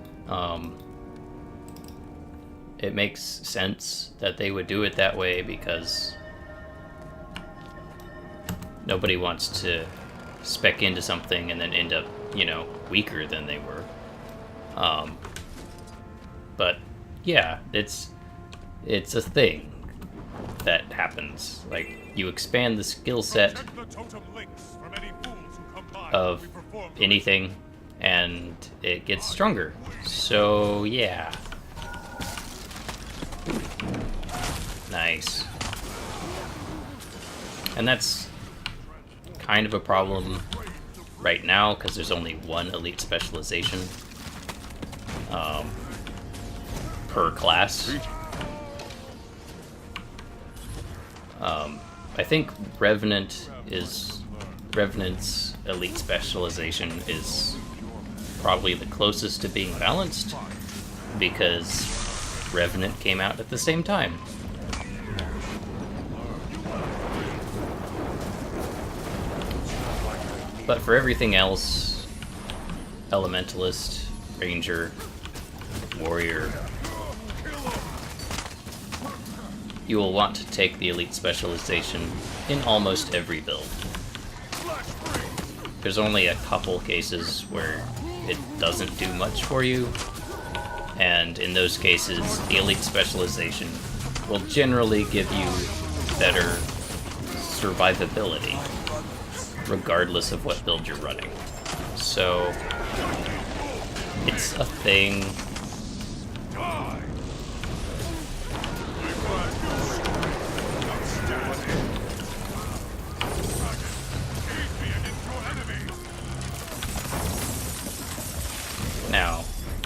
It makes sense that they would do it that way because nobody wants to spec into something and then end up, you know, weaker than they were. But yeah, it's a thing that happens. Like, you expand the skill set of anything and it gets stronger. So yeah. Nice. And that's kind of a problem right now because there's only one elite specialization per class. I think Revenant's elite specialization is probably the closest to being balanced because Revenant came out at the same time. But for everything else, Elementalist, Ranger, Warrior, you will want to take the elite specialization in almost every build. There's only a couple cases where it doesn't do much for you, and in those cases, the elite specialization will generally give you better survivability, regardless of what build you're running. So, it's a thing. Now,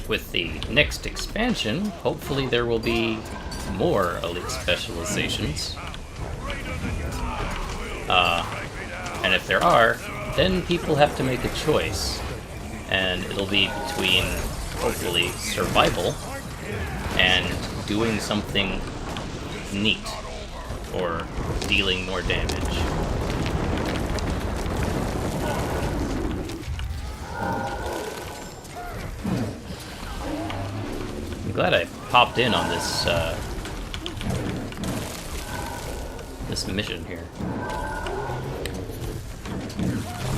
with the next expansion, hopefully there will be more elite specializations. And if there are, then people have to make a choice. And it'll be between, hopefully, survival and doing something neat, or dealing more damage. I'm glad I popped in on this, this mission here.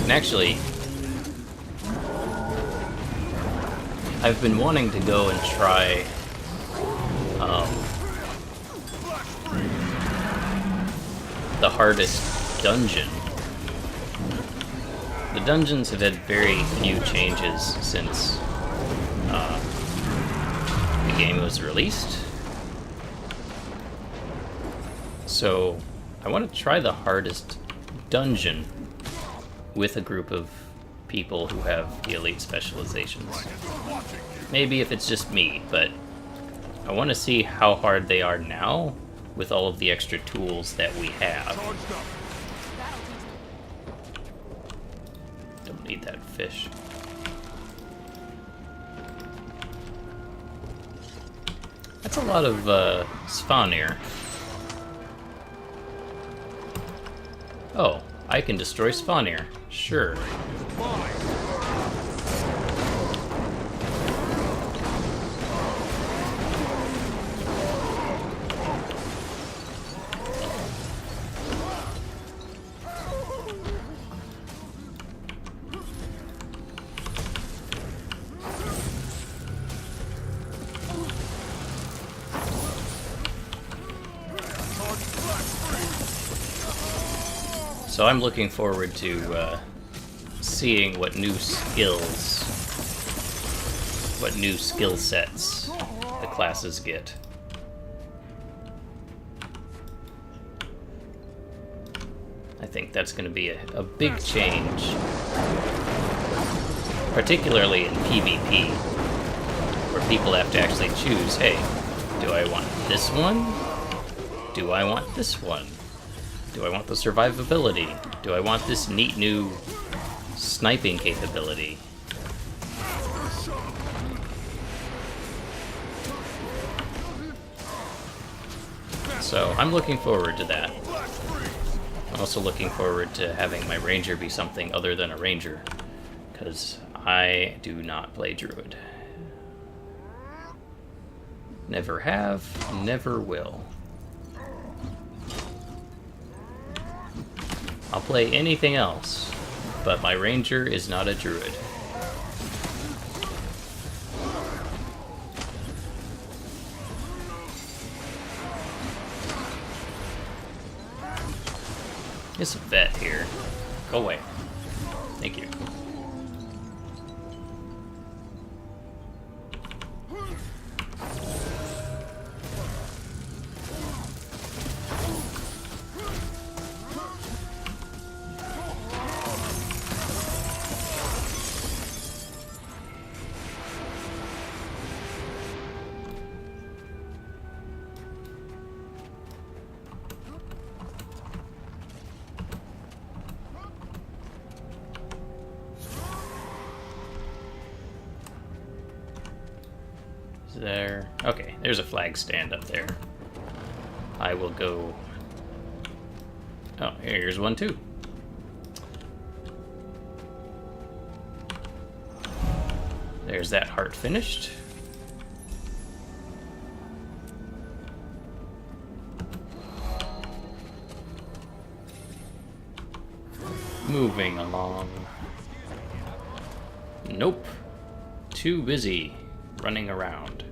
And actually, I've been wanting to go and try the hardest dungeon. The dungeons have had very few changes since the game was released. So I want to try the hardest dungeon with a group of people who have the elite specializations. Maybe if it's just me, but I want to see how hard they are now with all of the extra tools that we have. Don't need that fish. That's a lot of Svanir. Oh, I can destroy Svanir. Sure. So I'm looking forward to seeing what new skill sets the classes get. I think that's going to be a big change, particularly in PvP, where people have to actually choose, hey, do I want this one? Do I want this one? Do I want the survivability? Do I want this neat new sniping capability? So I'm looking forward to that. I'm also looking forward to having my ranger be something other than a ranger, because I do not play druid. Never have, never will. I'll play anything else, but my ranger is not a druid. There's a vet here. Go away. Thank you. There. Okay, there's a flag stand up there. I will go. Oh, here's one too. There's that heart finished. Moving along. Nope. Too busy running around.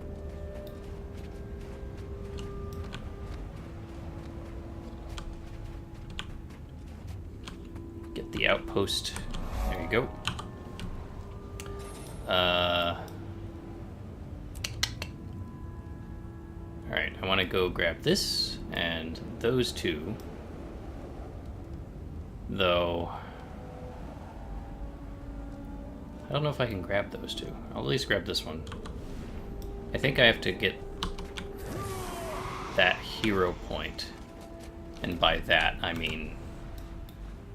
Get the outpost. There you go. Alright, I want to go grab this and those two. Though I don't know if I can grab those two. I'll at least grab this one. I think I have to get that hero point. And by that, I mean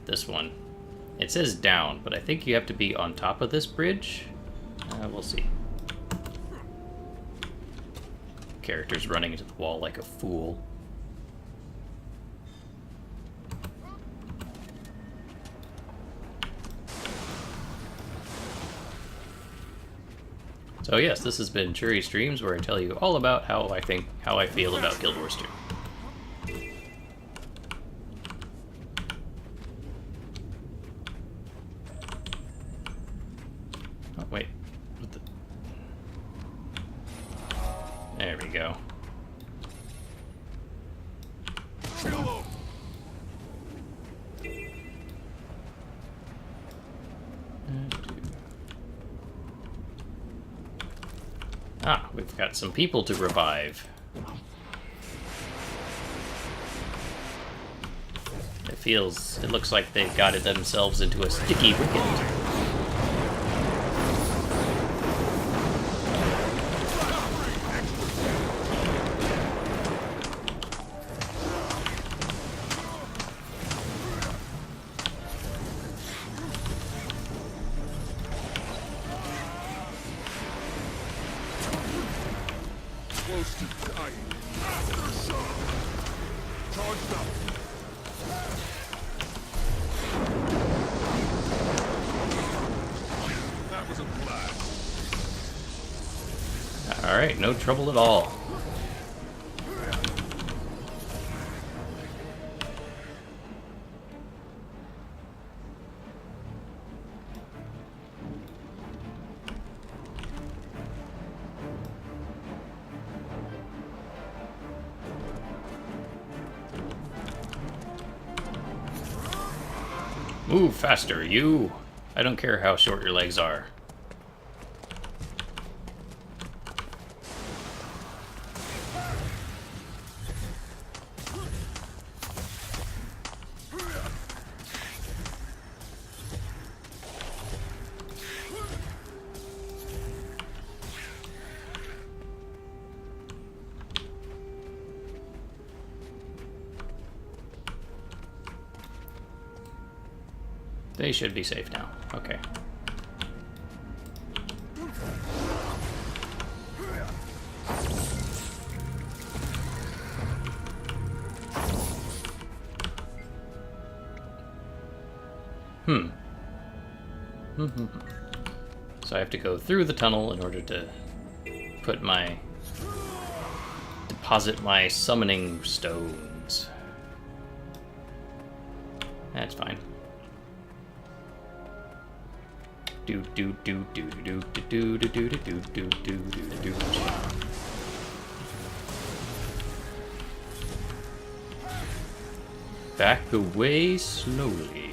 this one. It says down, but I think you have to be on top of this bridge. We'll see. Character's running into the wall like a fool. So yes, this has been Chrury Streams, where I tell you all about how I feel about Guild Wars 2. Oh wait, what the? There we go. Ah, we've got some people to revive. It looks like they got it themselves into a sticky wicket. Close to dying. Charged up. That was a blast. Alright, no trouble at all. Move faster, you! I don't care how short your legs are. They should be safe now. Okay. So I have to go through the tunnel in order to deposit my summoning stones. That's fine. Do do do do do do do do do do do do do. Back away slowly.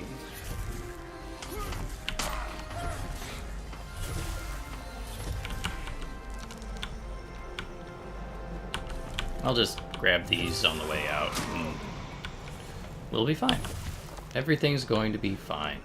I'll just grab these on the way out and we'll be fine. Everything's going to be fine.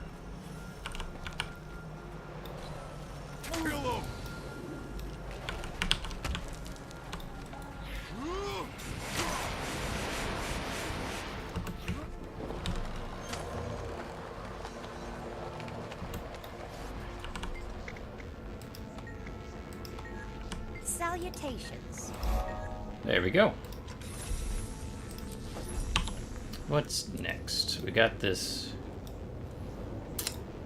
Salutations. There we go. What's next? We got this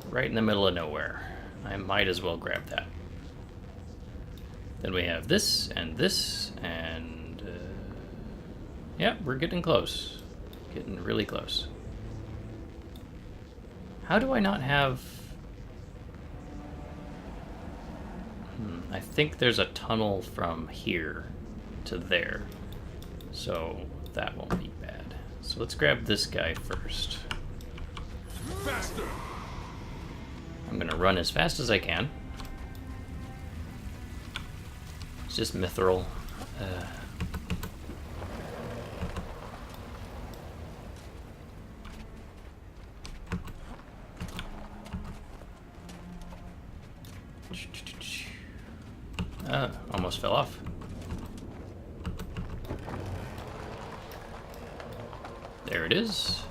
right in the middle of nowhere. I might as well grab that. Then we have this, and yeah, we're getting close. Getting really close. How do I not have... I think there's a tunnel from here to there, so that won't be bad. So let's grab this guy first. Faster! I'm gonna run as fast as I can. It's just mithril. Almost fell off. There it is.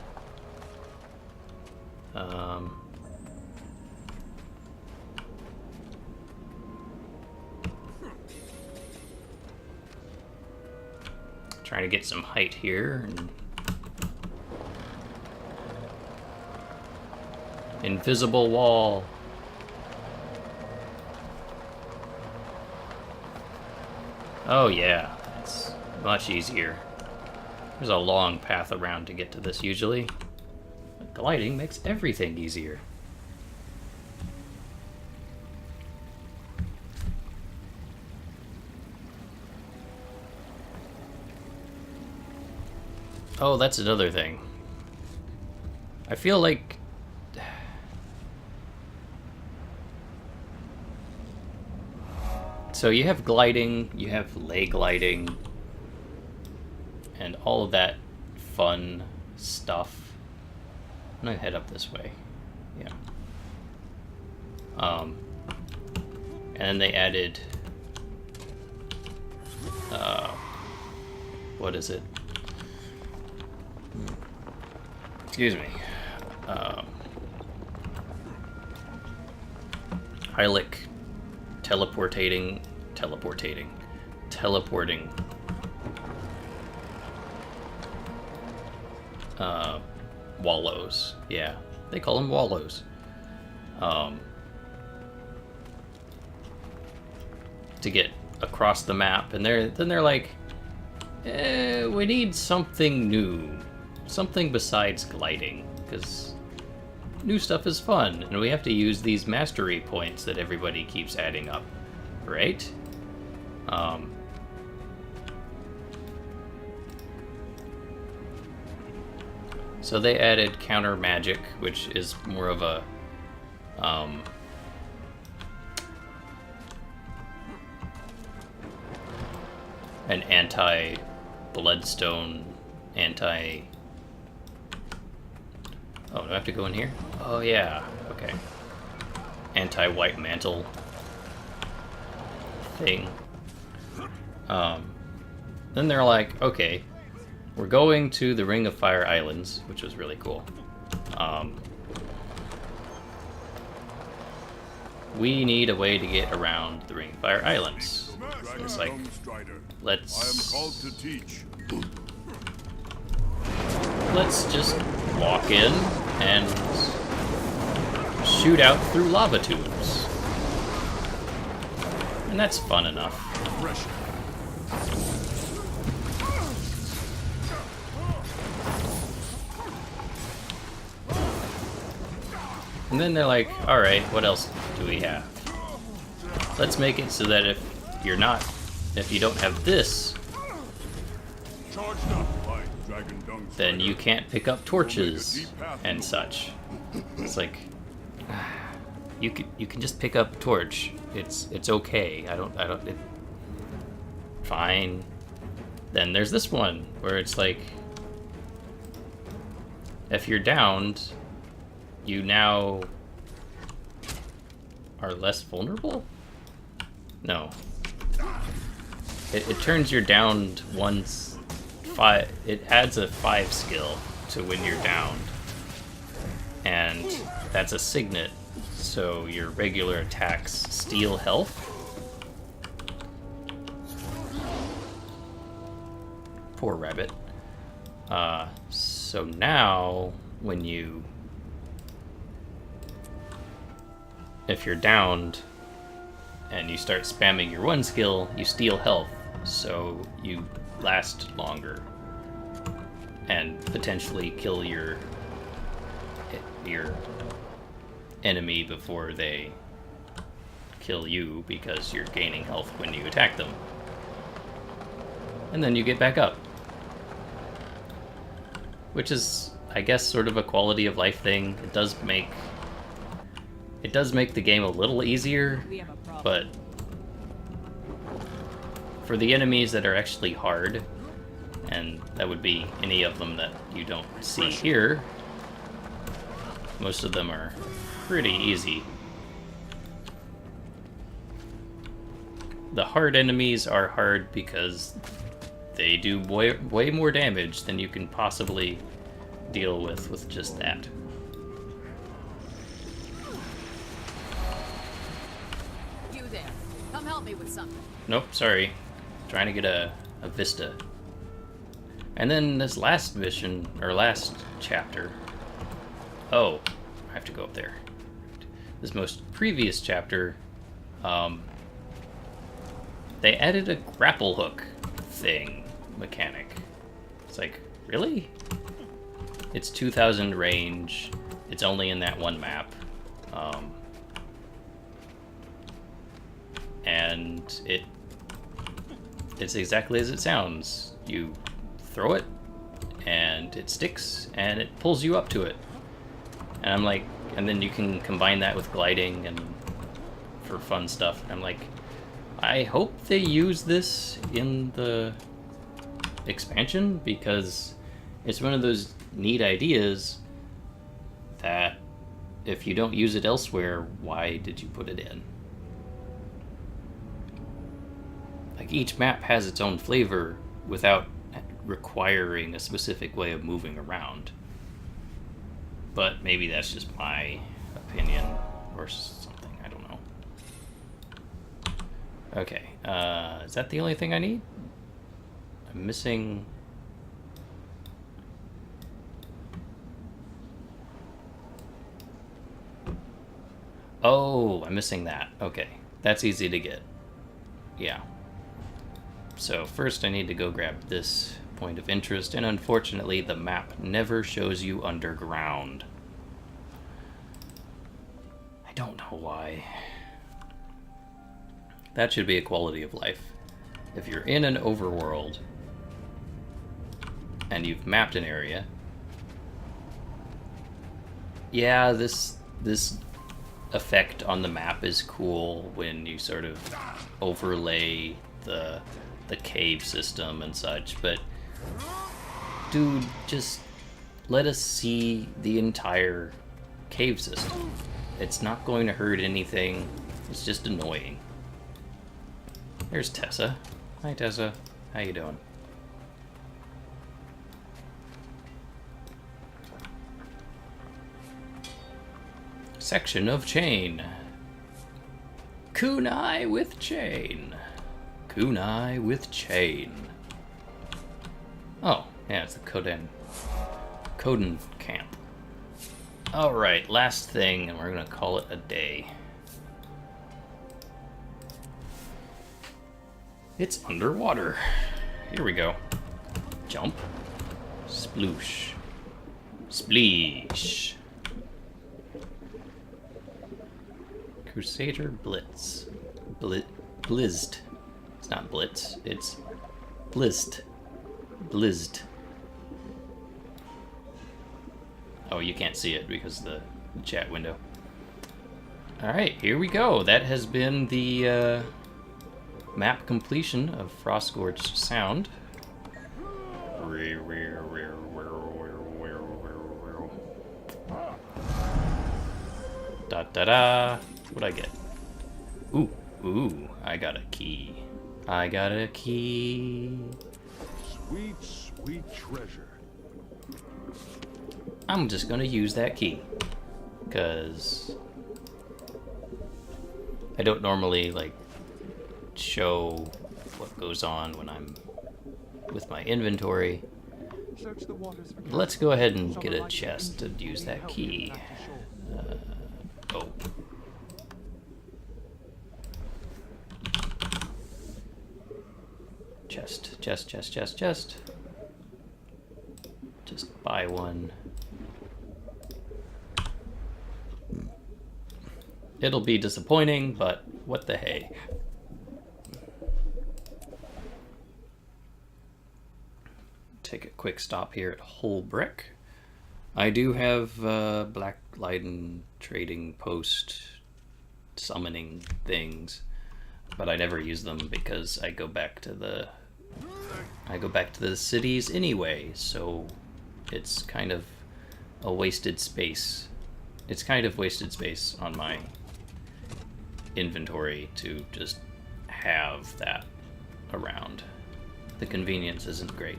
Trying to get some height here. And invisible wall. Oh yeah, it's much easier. There's a long path around to get to this usually. But gliding makes everything easier. Oh, that's another thing. I feel like... So you have gliding, you have lay gliding, and all of that fun stuff. I'm gonna head up this way. Yeah. And then they added... what is it? Excuse me. Hylic teleporting. Wallows. Yeah, they call them wallows. To get across the map, and they're like, we need something new, something besides gliding, because new stuff is fun, and we have to use these mastery points that everybody keeps adding up, right? So they added counter magic, which is more of a an anti-bloodstone, anti... Oh, do I have to go in here? Oh yeah, okay. Anti-white mantle thing. Then they're like, okay, we're going to the Ring of Fire Islands, which was really cool. We need a way to get around the Ring of Fire Islands. It's like, let's just walk in and shoot out through lava tubes. And that's fun enough. And then they're like, alright, what else do we have? Let's make it so that if you don't have this, then you can't pick up torches and such. It's like, you can just pick up a torch. It's okay. Fine. Then there's this one where it's like, if you're downed, you now are less vulnerable? No. It turns your downed one's 5. It adds a 5 skill to when you're downed. And that's a signet, so your regular attacks steal health. Poor rabbit. So now, if you're downed and you start spamming your one skill, you steal health, so you last longer and potentially kill your enemy before they kill you because you're gaining health when you attack them. And then you get back up. Which is, I guess, sort of a quality of life thing. It does make the game a little easier, but for the enemies that are actually hard, and that would be any of them that you don't see here, most of them are pretty easy. The hard enemies are hard because they do way more damage than you can possibly deal with just that. You there. Come help me with something. Nope, sorry. Trying to get a vista. And then this last mission, or last chapter... Oh, I have to go up there. This most previous chapter, they added a grapple hook thing mechanic. It's like, really? It's 2,000 range. It's only in that one map. And it's exactly as it sounds. You throw it, and it sticks, and it pulls you up to it. And I'm like, and then you can combine that with gliding and for fun stuff. And I'm like, I hope they use this in the expansion, because it's one of those neat ideas that if you don't use it elsewhere, why did you put it in? Like, each map has its own flavor without requiring a specific way of moving around. But maybe that's just my opinion or something, I don't know. Okay, is that the only thing I need? I'm missing... Oh, I'm missing that. Okay, that's easy to get. Yeah. So first I need to go grab this point of interest, and unfortunately the map never shows you underground. I don't know why. That should be a quality of life. If you're in an overworld and you've mapped an area, yeah, this effect on the map is cool when you sort of overlay the cave system and such, but dude, just let us see the entire cave system. It's not going to hurt anything. It's just annoying. There's Tessa. Hi, Tessa. How you doing? Section of chain. Kunai with chain. Kunai with chain. Oh, yeah, it's the Koden camp. Alright, last thing, and we're gonna call it a day. It's underwater. Here we go. Jump. Sploosh. Spleesh. Crusader Blitz. Blizzed. It's not Blitz, it's Blizzed. Blizzed. Oh, you can't see it because of the chat window. Alright, here we go. That has been the map completion of Frostgorge Sound. Da da da. What'd I get? Ooh, I got a key. I got a key. Sweet, sweet treasure. I'm just gonna use that key. Because I don't normally, like, show what goes on when I'm with my inventory. Let's go ahead and get a chest to use that key. Oh. Chest. Just buy one. It'll be disappointing, but what the hey. Take a quick stop here at Whole Brick. I do have Black Lighten trading post summoning things, but I never use them because I go back to the cities anyway, so it's kind of a wasted space. It's kind of wasted space on my inventory to just have that around. The convenience isn't great,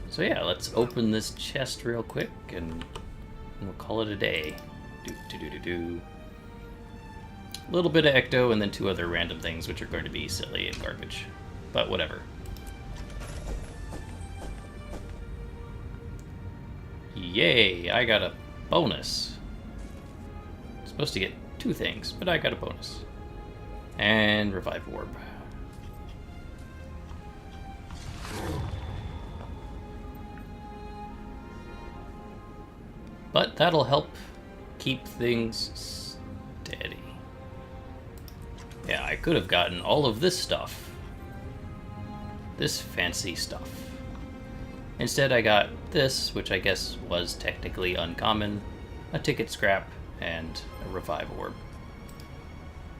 so yeah, let's open this chest real quick and we'll call it a day. A little bit of ecto and then 2 other random things which are going to be silly and garbage, but whatever. Yay, I got a bonus. I'm supposed to get 2 things, but I got a bonus. And Revive Orb. But that'll help keep things steady. Yeah, I could have gotten all of this stuff. This fancy stuff. Instead I got this, which I guess was technically uncommon, a ticket scrap, and a revive orb.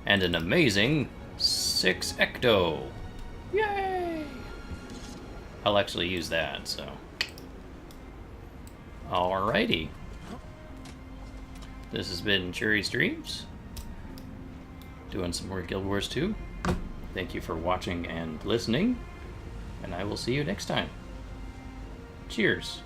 And an amazing 6 ecto! Yay! I'll actually use that, so. Alrighty. This has been Chrury Streams. Doing some more Guild Wars 2. Thank you for watching and listening, and I will see you next time. Cheers.